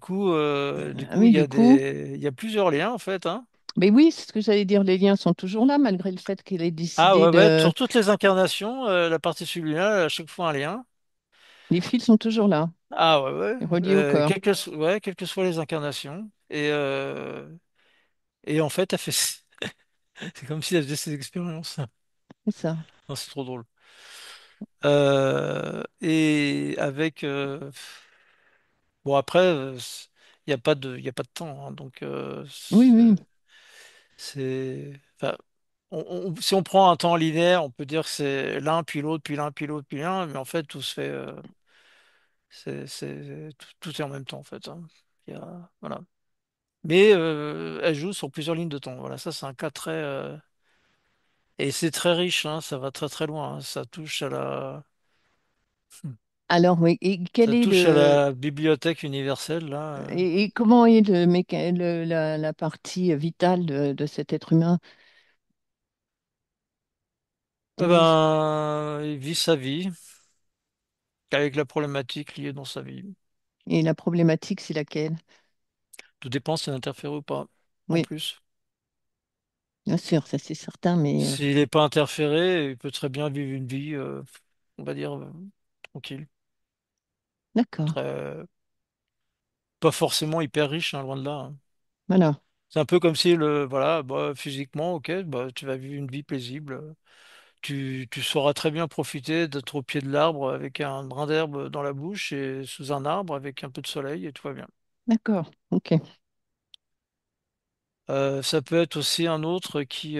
Ah coup, oui, du coup, il y a plusieurs liens en fait, hein. mais oui, c'est ce que j'allais dire, les liens sont toujours là, malgré le fait qu'elle ait Ah décidé ouais, ouais, de... sur toutes les incarnations, la partie subliminale a à chaque fois un lien. Les fils sont toujours là, Ah ouais, ouais, reliés au corps. ouais, quelles que soient les incarnations. Et en fait, elle fait, c'est comme si elle faisait ses expériences. C'est ça. Non, c'est trop drôle. Et avec, bon après, il y a pas de temps, hein, donc Oui, oui, enfin, si on prend un temps linéaire, on peut dire que c'est l'un puis l'autre puis l'un puis l'autre puis l'un, mais en fait tout se fait, tout est en même temps en fait, hein. Voilà. Mais elle joue sur plusieurs lignes de temps. Voilà, ça c'est un cas très et c'est très riche, hein, ça va très très loin, hein. alors, oui, et quel Ça est touche à le la bibliothèque universelle là. et comment est la partie vitale de cet être humain? Eh Où est- ben, il vit sa vie avec la problématique liée dans sa vie. Et la problématique, c'est laquelle? Tout dépend si elle interfère ou pas, en Oui, plus. bien sûr, ça c'est certain, mais S'il n'est pas interféré, il peut très bien vivre une vie, on va dire, tranquille. d'accord. Très, pas forcément hyper riche, hein, loin de là, hein. Voilà, C'est un peu comme si voilà, bah, physiquement, ok, bah, tu vas vivre une vie paisible. Tu sauras très bien profiter d'être au pied de l'arbre avec un brin d'herbe dans la bouche et sous un arbre avec un peu de soleil et tout va bien. d'accord, ok. Ça peut être aussi un autre qui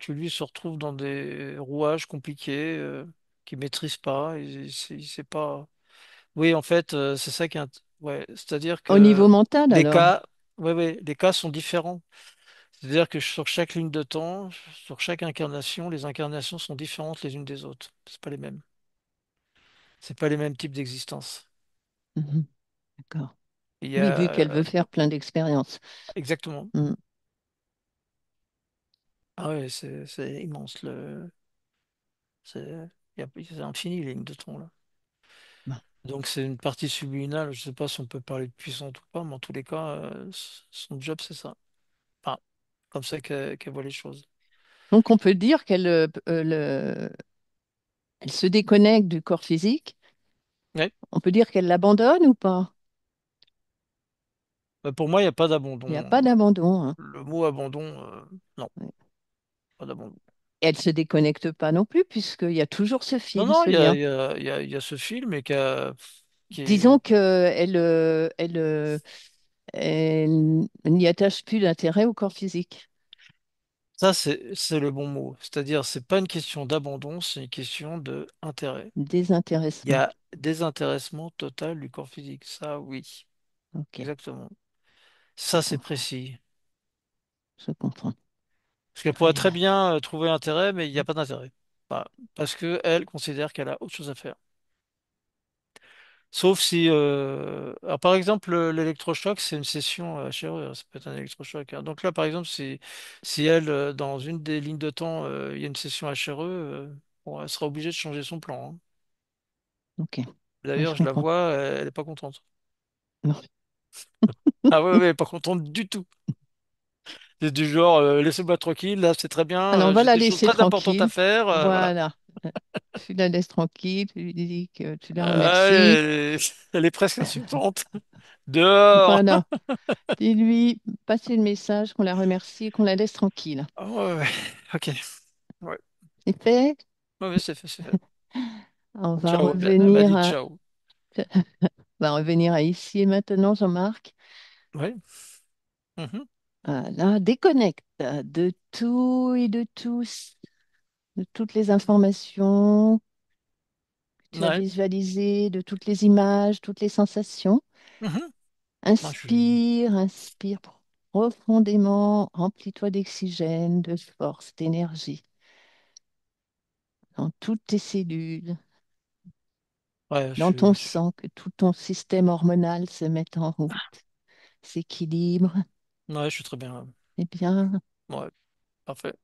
lui se retrouve dans des rouages compliqués, qu'il maîtrise pas, il sait pas. Oui, en fait, c'est ça ouais, c'est-à-dire Au niveau que mental, les alors? cas, ouais, les cas sont différents. C'est-à-dire que sur chaque ligne de temps, sur chaque incarnation, les incarnations sont différentes les unes des autres. C'est pas les mêmes. C'est pas les mêmes types d'existence. Mhm, d'accord. Il y Oui, vu qu'elle a veut faire plein d'expériences. exactement. Mm. Ah ouais, c'est immense c'est infini les lignes de temps là. Bon. Donc c'est une partie subliminale, je sais pas si on peut parler de puissante ou pas, mais en tous les cas, son job c'est ça. Enfin, comme ça qu'elle voit les choses. Donc on peut dire elle se déconnecte du corps physique. Ouais. On peut dire qu'elle l'abandonne ou pas? Pour moi, il n'y a pas Il n'y a d'abandon. pas d'abandon, hein. Le mot abandon, non, Ouais. pas d'abandon. Elle se déconnecte pas non plus, puisqu'il y a toujours ce Non, fil, non, ce lien. il y a ce film qui est... Disons elle n'y attache plus d'intérêt au corps physique. Ça, c'est le bon mot. C'est-à-dire, c'est pas une question d'abandon, c'est une question de intérêt. Il y Désintéressement. a désintéressement total du corps physique. Ça, oui, Ok, exactement. je Ça, c'est comprends. précis. Je comprends. Parce qu'elle pourrait Très très bien. bien trouver intérêt, mais il n'y a pas d'intérêt. Voilà. Parce que elle considère qu'elle a autre chose à faire. Sauf si, alors par exemple, l'électrochoc, c'est une session HRE, hein, ça peut être un électrochoc, hein. Donc là, par exemple, si elle, dans une des lignes de temps, il y a une session HRE, bon, elle sera obligée de changer son plan, hein. Ok, oui, je D'ailleurs, je la comprends. vois, elle est pas contente. Non. Ah ouais, ouais, elle est pas contente du tout. C'est du genre, laissez-moi tranquille, là, c'est très bien, Alors, on va j'ai la des choses laisser très importantes à tranquille. faire, voilà. Voilà. Tu la laisses tranquille, tu lui dis que tu la Ah, remercies. elle est presque insultante. Dehors! Voilà. Dis-lui, passez le message qu'on la remercie et qu'on la laisse tranquille. Ah ouais, ouais, ok. Ouais, C'est fait. ouais, ouais, c'est fait, c'est fait. On va Ciao, elle m'a revenir dit à, ciao. on va revenir à ici et maintenant, Jean-Marc. Ouais. Mhm. Voilà. Déconnecte de tout et de tous, de toutes les informations que tu as Ouais. visualisées, de toutes les images, toutes les sensations. Mhm. Ah, Inspire, inspire profondément, remplis-toi d'oxygène, de force, d'énergie dans toutes tes cellules, ouais, dans ton sang, que tout ton système hormonal se mette en route, s'équilibre, ouais, je suis très bien. est bien, Ouais, parfait.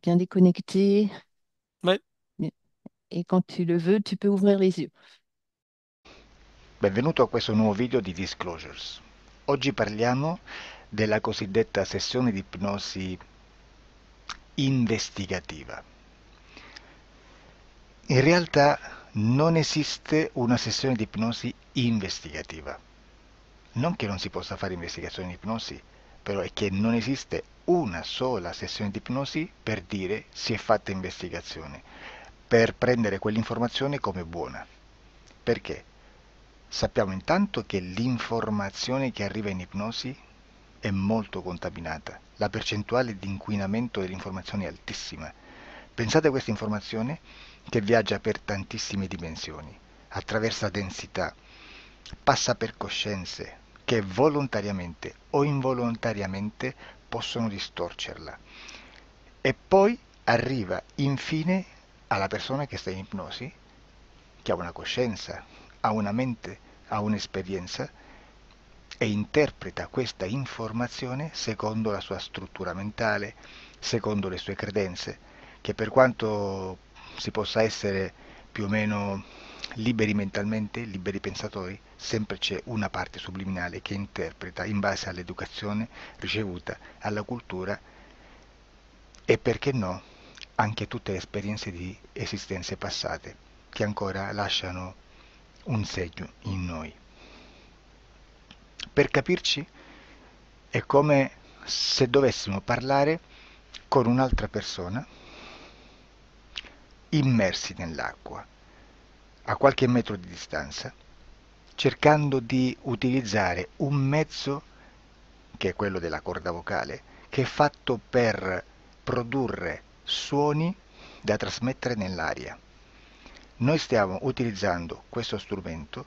bien déconnecté. Ouais. Et quand tu le veux, tu peux ouvrir les yeux. Benvenuto a questo nuovo video di Disclosures. Oggi parliamo della cosiddetta sessione di ipnosi investigativa. In realtà non esiste una sessione di ipnosi investigativa. Non che non si possa fare investigazione di ipnosi, però è che non esiste una sola sessione di ipnosi per dire si è fatta investigazione, per prendere quell'informazione come buona. Perché? Sappiamo intanto che l'informazione che arriva in ipnosi è molto contaminata. La percentuale di inquinamento dell'informazione è altissima. Pensate a questa informazione che viaggia per tantissime dimensioni, attraversa densità, passa per coscienze che volontariamente o involontariamente possono distorcerla. E poi arriva infine alla persona che sta in ipnosi, che ha una coscienza, ha una mente, ha un'esperienza e interpreta questa informazione secondo la sua struttura mentale, secondo le sue credenze, che per quanto si possa essere più o meno liberi mentalmente, liberi pensatori, sempre c'è una parte subliminale che interpreta in base all'educazione ricevuta, alla cultura e perché no, anche tutte le esperienze di esistenze passate che ancora lasciano un segno in noi. Per capirci, è come se dovessimo parlare con un'altra persona immersi nell'acqua, a qualche metro di distanza, cercando di utilizzare un mezzo, che è quello della corda vocale, che è fatto per produrre suoni da trasmettere nell'aria. Noi stiamo utilizzando questo strumento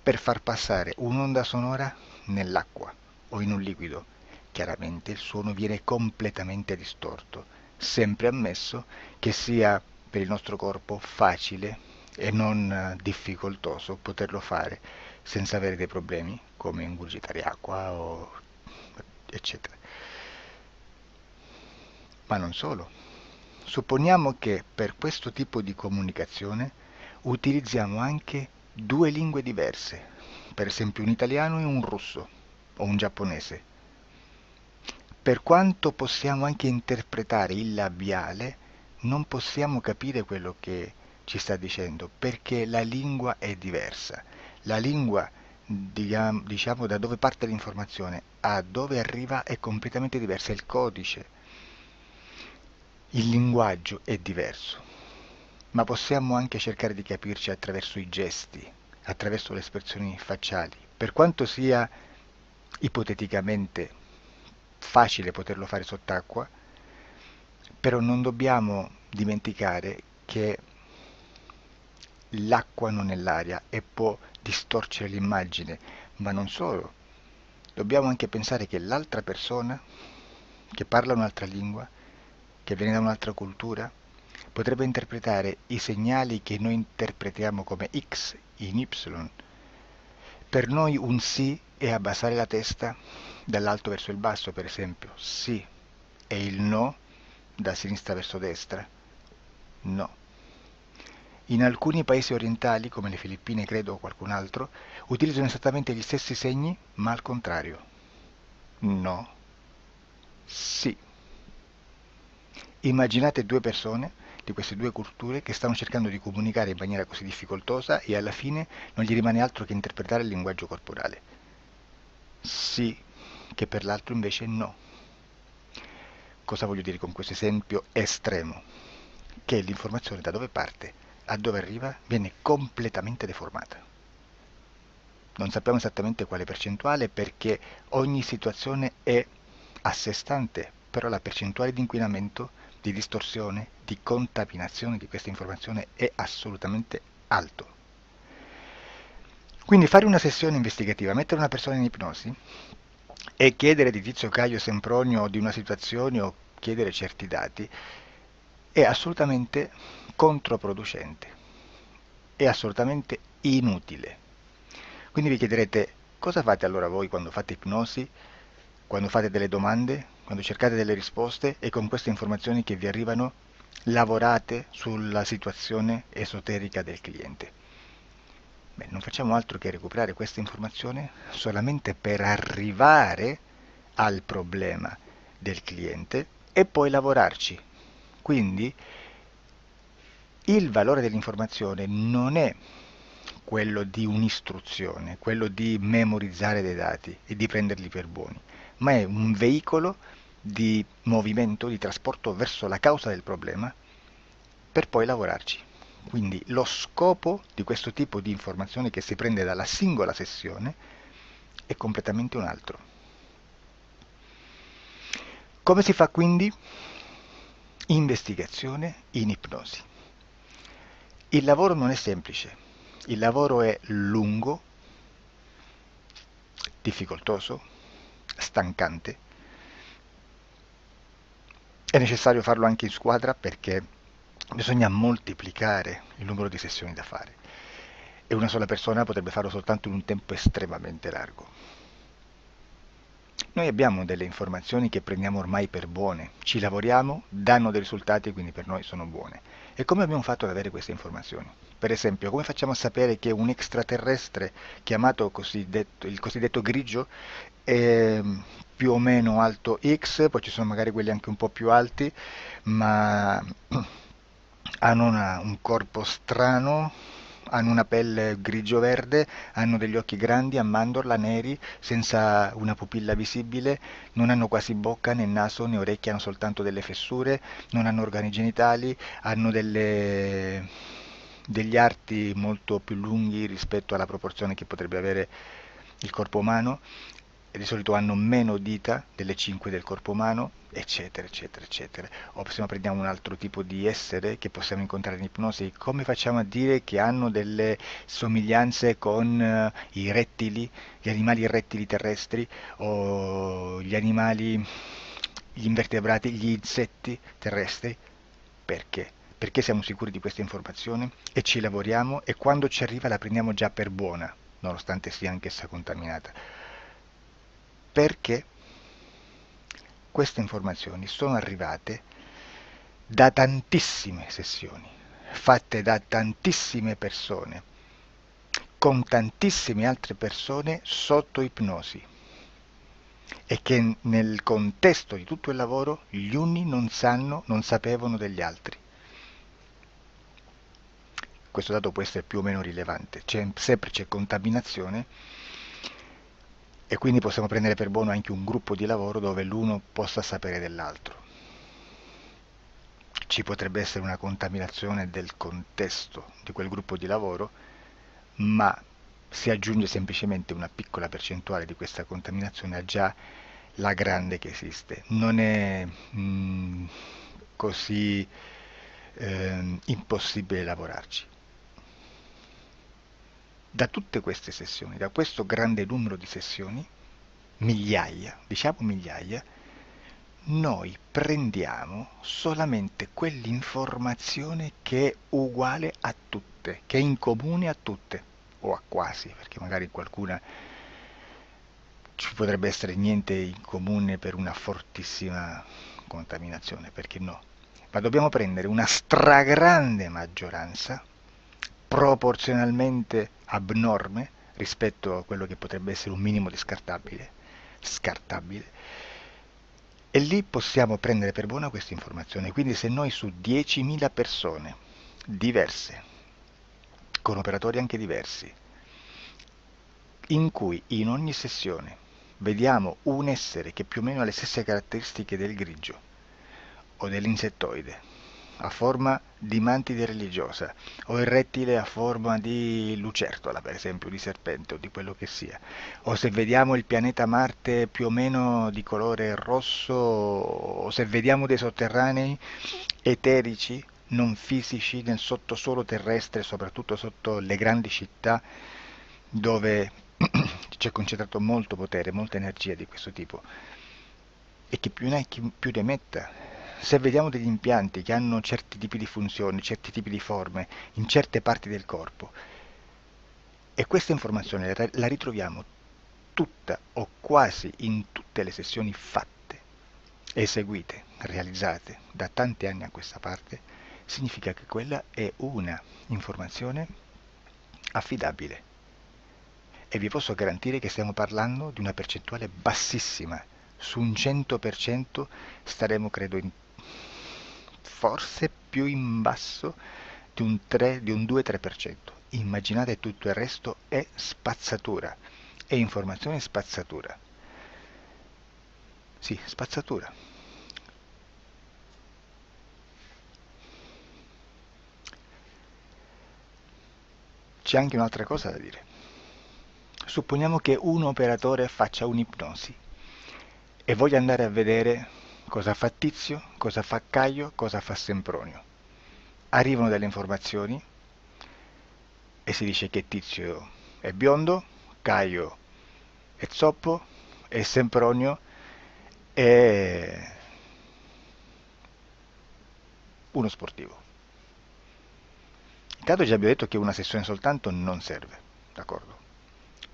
per far passare un'onda sonora nell'acqua o in un liquido. Chiaramente il suono viene completamente distorto, sempre ammesso che sia per il nostro corpo facile e non difficoltoso poterlo fare senza avere dei problemi come ingurgitare acqua o eccetera. Ma non solo. Supponiamo che per questo tipo di comunicazione utilizziamo anche due lingue diverse, per esempio un italiano e un russo o un giapponese. per quanto possiamo anche interpretare il labiale, non possiamo capire quello che ci sta dicendo, perché la lingua è diversa. La lingua, diciamo, da dove parte l'informazione a dove arriva è completamente diversa, il codice, il linguaggio è diverso, ma possiamo anche cercare di capirci attraverso i gesti, attraverso le espressioni facciali. Per quanto sia ipoteticamente facile poterlo fare sott'acqua, però non dobbiamo dimenticare che l'acqua non è l'aria e può distorcere l'immagine, ma non solo. Dobbiamo anche pensare che l'altra persona, che parla un'altra lingua, che viene da un'altra cultura, potrebbe interpretare i segnali che noi interpretiamo come X in Y. Per noi un sì è abbassare la testa dall'alto verso il basso, per esempio, sì, e il no da sinistra verso destra, no. In alcuni paesi orientali, come le Filippine credo o qualcun altro, utilizzano esattamente gli stessi segni, ma al contrario. No, sì. Immaginate due persone di queste due culture che stanno cercando di comunicare in maniera così difficoltosa e alla fine non gli rimane altro che interpretare il linguaggio corporale. Sì, che per l'altro invece no. Cosa voglio dire con questo esempio estremo? Che l'informazione da dove parte a dove arriva viene completamente deformata. Non sappiamo esattamente quale percentuale perché ogni situazione è a sé stante, però la percentuale di inquinamento, di distorsione, di contaminazione di questa informazione è assolutamente alto. Quindi fare una sessione investigativa, mettere una persona in ipnosi e chiedere di Tizio Caio Sempronio di una situazione o chiedere certi dati è assolutamente controproducente, è assolutamente inutile. Quindi vi chiederete cosa fate allora voi quando fate ipnosi, quando fate delle domande, quando cercate delle risposte e con queste informazioni che vi arrivano lavorate sulla situazione esoterica del cliente. Beh, non facciamo altro che recuperare questa informazione solamente per arrivare al problema del cliente e poi lavorarci. Quindi il valore dell'informazione non è quello di un'istruzione, quello di memorizzare dei dati e di prenderli per buoni, ma è un veicolo di movimento, di trasporto verso la causa del problema per poi lavorarci. Quindi lo scopo di questo tipo di informazione che si prende dalla singola sessione è completamente un altro. Come si fa quindi? Investigazione in ipnosi. Il lavoro non è semplice, il lavoro è lungo, difficoltoso, stancante. È necessario farlo anche in squadra perché bisogna moltiplicare il numero di sessioni da fare e una sola persona potrebbe farlo soltanto in un tempo estremamente largo. Noi abbiamo delle informazioni che prendiamo ormai per buone, ci lavoriamo, danno dei risultati e quindi per noi sono buone. E come abbiamo fatto ad avere queste informazioni? Per esempio, come facciamo a sapere che un extraterrestre chiamato il cosiddetto grigio è più o meno alto X, poi ci sono magari quelli anche un po' più alti, ma hanno un corpo strano, hanno una pelle grigio-verde, hanno degli occhi grandi a mandorla neri, senza una pupilla visibile, non hanno quasi bocca né naso né orecchie, hanno soltanto delle fessure, non hanno organi genitali, hanno degli arti molto più lunghi rispetto alla proporzione che potrebbe avere il corpo umano, e di solito hanno meno dita delle 5 del corpo umano, eccetera, eccetera, eccetera. O se no prendiamo un altro tipo di essere che possiamo incontrare in ipnosi, come facciamo a dire che hanno delle somiglianze con i rettili, gli animali rettili terrestri o gli animali, gli invertebrati, gli insetti terrestri? Perché? Perché siamo sicuri di questa informazione e ci lavoriamo e quando ci arriva la prendiamo già per buona, nonostante sia anch'essa contaminata. Perché queste informazioni sono arrivate da tantissime sessioni, fatte da tantissime persone, con tantissime altre persone sotto ipnosi. e che nel contesto di tutto il lavoro gli uni non sapevano degli altri. Questo dato può essere più o meno rilevante, sempre c'è contaminazione e quindi possiamo prendere per buono anche un gruppo di lavoro dove l'uno possa sapere dell'altro. Ci potrebbe essere una contaminazione del contesto di quel gruppo di lavoro, ma si aggiunge semplicemente una piccola percentuale di questa contaminazione a già la grande che esiste. Non è così impossibile lavorarci. Da tutte queste sessioni, da questo grande numero di sessioni, migliaia, diciamo migliaia, noi prendiamo solamente quell'informazione che è uguale a tutte, che è in comune a tutte, o a quasi, perché magari qualcuna ci potrebbe essere niente in comune per una fortissima contaminazione, perché no? Ma dobbiamo prendere una stragrande maggioranza, proporzionalmente abnorme rispetto a quello che potrebbe essere un minimo di scartabile, e lì possiamo prendere per buona questa informazione. Quindi se noi su 10.000 persone diverse, con operatori anche diversi, in cui in ogni sessione vediamo un essere che più o meno ha le stesse caratteristiche del grigio o dell'insettoide, a forma di mantide religiosa, o il rettile a forma di lucertola, per esempio, di serpente o di quello che sia, o se vediamo il pianeta Marte più o meno di colore rosso, o se vediamo dei sotterranei eterici, non fisici, nel sottosuolo terrestre, soprattutto sotto le grandi città, dove c'è concentrato molto potere, molta energia di questo tipo, e che più ne hai più ne metta. Se vediamo degli impianti che hanno certi tipi di funzioni, certi tipi di forme in certe parti del corpo, e questa informazione la ritroviamo tutta o quasi in tutte le sessioni fatte, eseguite, realizzate da tanti anni a questa parte, significa che quella è una informazione affidabile. E vi posso garantire che stiamo parlando di una percentuale bassissima. Su un 100% staremo, credo, forse più in basso di un 2-3%. Immaginate, tutto il resto è spazzatura, è informazione spazzatura. Sì, spazzatura. C'è anche un'altra cosa da dire. Supponiamo che un operatore faccia un'ipnosi e voglia andare a vedere cosa fa Tizio, cosa fa Caio, cosa fa Sempronio. Arrivano delle informazioni e si dice che Tizio è biondo, Caio è zoppo e Sempronio è uno sportivo. Intanto già abbiamo detto che una sessione soltanto non serve, d'accordo?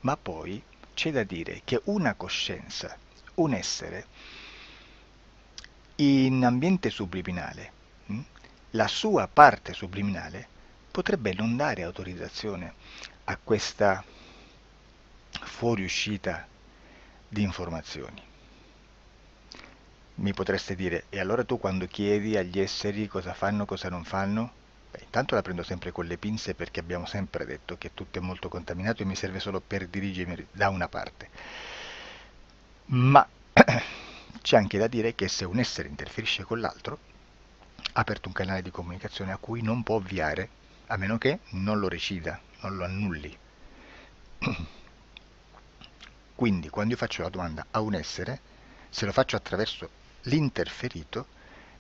Ma poi c'è da dire che una coscienza, un essere, in ambiente subliminale, la sua parte subliminale potrebbe non dare autorizzazione a questa fuoriuscita di informazioni. Mi potreste dire, e allora tu quando chiedi agli esseri cosa fanno, cosa non fanno? Beh, intanto la prendo sempre con le pinze, perché abbiamo sempre detto che tutto è molto contaminato e mi serve solo per dirigermi da una parte. Ma c'è anche da dire che se un essere interferisce con l'altro, ha aperto un canale di comunicazione a cui non può ovviare, a meno che non lo recida, non lo annulli. Quindi quando io faccio la domanda a un essere, se lo faccio attraverso l'interferito,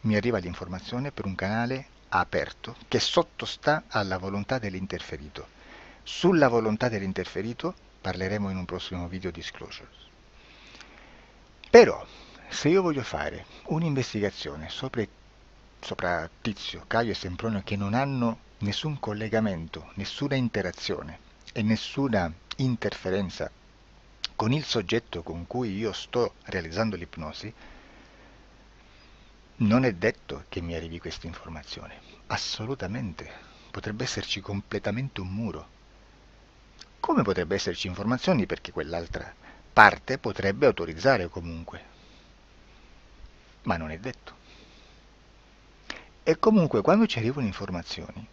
mi arriva l'informazione per un canale aperto che sottostà alla volontà dell'interferito. Sulla volontà dell'interferito parleremo in un prossimo video disclosures. Però, se io voglio fare un'investigazione sopra Tizio, Caio e Sempronio, che non hanno nessun collegamento, nessuna interazione e nessuna interferenza con il soggetto con cui io sto realizzando l'ipnosi, non è detto che mi arrivi questa informazione. Assolutamente. Potrebbe esserci completamente un muro. Come potrebbe esserci informazioni perché quell'altra parte potrebbe autorizzare comunque, ma non è detto. E comunque quando ci arrivano informazioni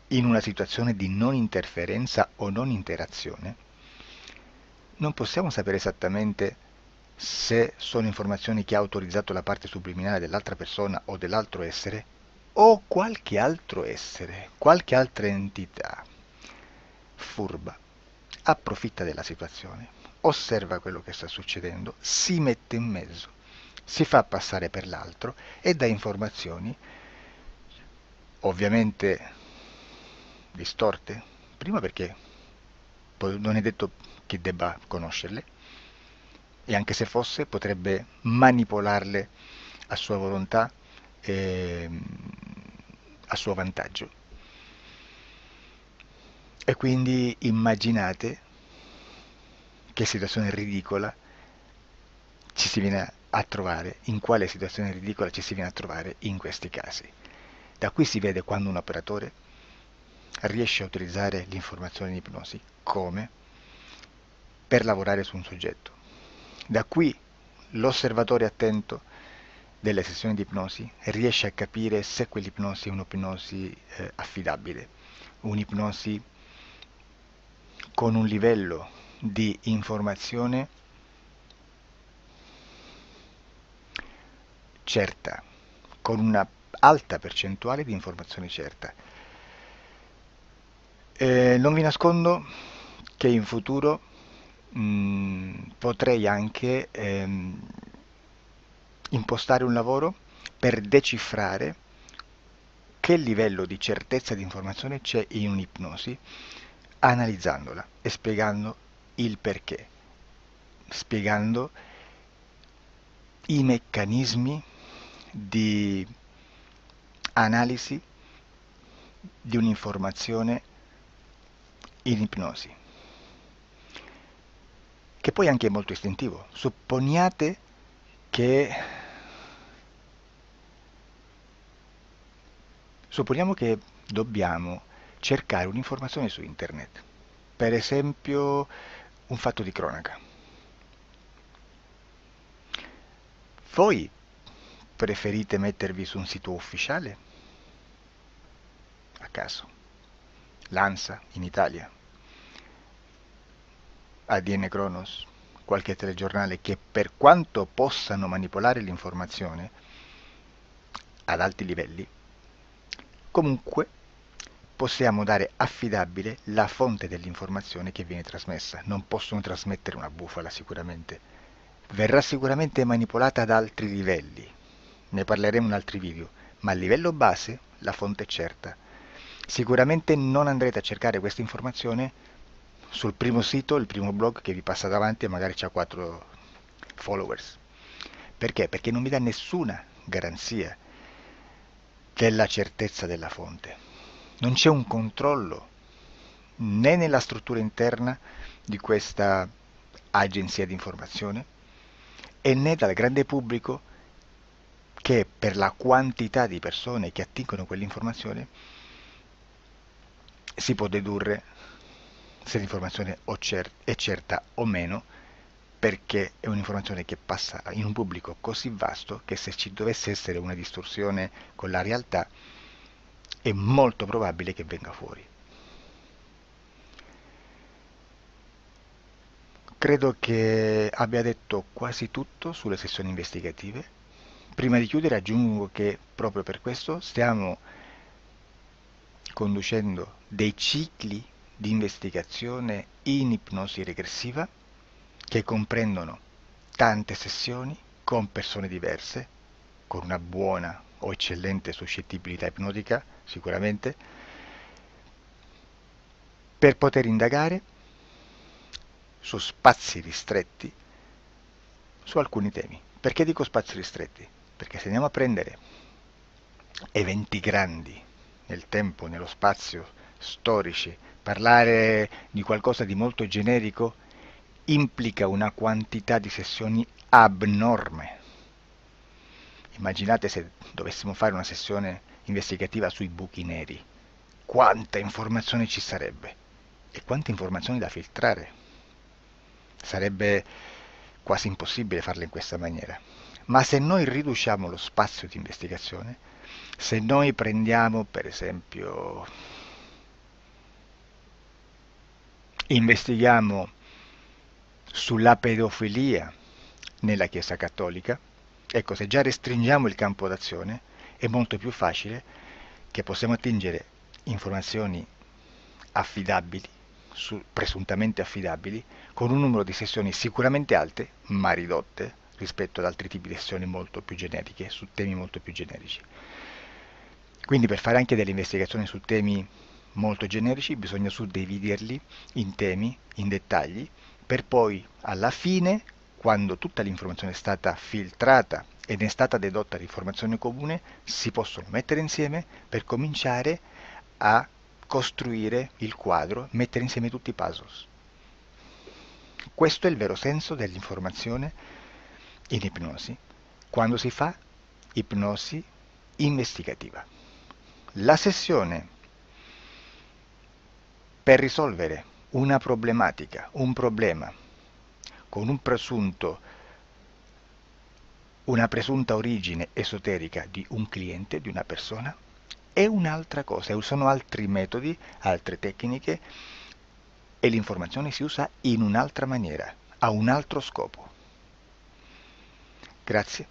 in una situazione di non interferenza o non interazione, non possiamo sapere esattamente se sono informazioni che ha autorizzato la parte subliminale dell'altra persona o dell'altro essere, o qualche altro essere, qualche altra entità furba, approfitta della situazione, osserva quello che sta succedendo, si mette in mezzo, si fa passare per l'altro e dà informazioni, ovviamente distorte, prima perché poi non è detto che debba conoscerle, e anche se fosse potrebbe manipolarle a sua volontà e a suo vantaggio. E quindi immaginate che situazione ridicola ci si viene a trovare, in quale situazione ridicola ci si viene a trovare in questi casi. Da qui si vede quando un operatore riesce a utilizzare l'informazione in ipnosi come per lavorare su un soggetto. Da qui l'osservatore attento delle sessioni di ipnosi riesce a capire se quell'ipnosi è un'ipnosi affidabile, un'ipnosi con un livello di informazione certa, con una alta percentuale di informazione certa. Non vi nascondo che in futuro potrei anche impostare un lavoro per decifrare che livello di certezza di informazione c'è in un'ipnosi, analizzandola e spiegando il perché, spiegando i meccanismi di analisi di un'informazione in ipnosi, che poi anche è molto istintivo. Supponiamo che dobbiamo cercare un'informazione su internet, per esempio un fatto di cronaca. Voi preferite mettervi su un sito ufficiale? A caso. L'ANSA in Italia, ADN Kronos, qualche telegiornale che per quanto possano manipolare l'informazione ad alti livelli, comunque possiamo dare affidabile la fonte dell'informazione che viene trasmessa. Non possono trasmettere una bufala sicuramente. Verrà sicuramente manipolata ad altri livelli. Ne parleremo in altri video, ma a livello base la fonte è certa. Sicuramente non andrete a cercare questa informazione sul primo sito, il primo blog che vi passa davanti e magari c'ha 4 followers. Perché? Perché non vi dà nessuna garanzia della certezza della fonte. Non c'è un controllo né nella struttura interna di questa agenzia di informazione e né dal grande pubblico, che per la quantità di persone che attingono quell'informazione si può dedurre se l'informazione è certa o meno, perché è un'informazione che passa in un pubblico così vasto che se ci dovesse essere una distorsione con la realtà è molto probabile che venga fuori. Credo che abbia detto quasi tutto sulle sessioni investigative. Prima di chiudere aggiungo che proprio per questo stiamo conducendo dei cicli di investigazione in ipnosi regressiva che comprendono tante sessioni con persone diverse, con una buona o eccellente suscettibilità ipnotica sicuramente, per poter indagare su spazi ristretti su alcuni temi. Perché dico spazi ristretti? Perché se andiamo a prendere eventi grandi nel tempo, nello spazio, storici, parlare di qualcosa di molto generico implica una quantità di sessioni abnorme. Immaginate se dovessimo fare una sessione investigativa sui buchi neri, quanta informazione ci sarebbe e quante informazioni da filtrare. Sarebbe quasi impossibile farlo in questa maniera. Ma se noi riduciamo lo spazio di investigazione, se noi prendiamo per esempio, investighiamo sulla pedofilia nella Chiesa Cattolica, ecco, se già restringiamo il campo d'azione, è molto più facile che possiamo attingere informazioni affidabili, presuntamente affidabili, con un numero di sessioni sicuramente alte, ma ridotte rispetto ad altri tipi di sessioni molto più generiche, su temi molto più generici. Quindi per fare anche delle investigazioni su temi molto generici bisogna suddividerli in temi, in dettagli, per poi alla fine, quando tutta l'informazione è stata filtrata ed è stata dedotta l'informazione comune, si possono mettere insieme per cominciare a costruire il quadro, mettere insieme tutti i puzzles. Questo è il vero senso dell'informazione in ipnosi, quando si fa ipnosi investigativa. La sessione per risolvere una problematica, un problema, con una presunta origine esoterica di un cliente, di una persona, è un'altra cosa, sono altri metodi, altre tecniche e l'informazione si usa in un'altra maniera, ha un altro scopo. Grazie,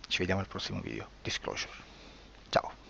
ci vediamo al prossimo video. Disclosure. Ciao.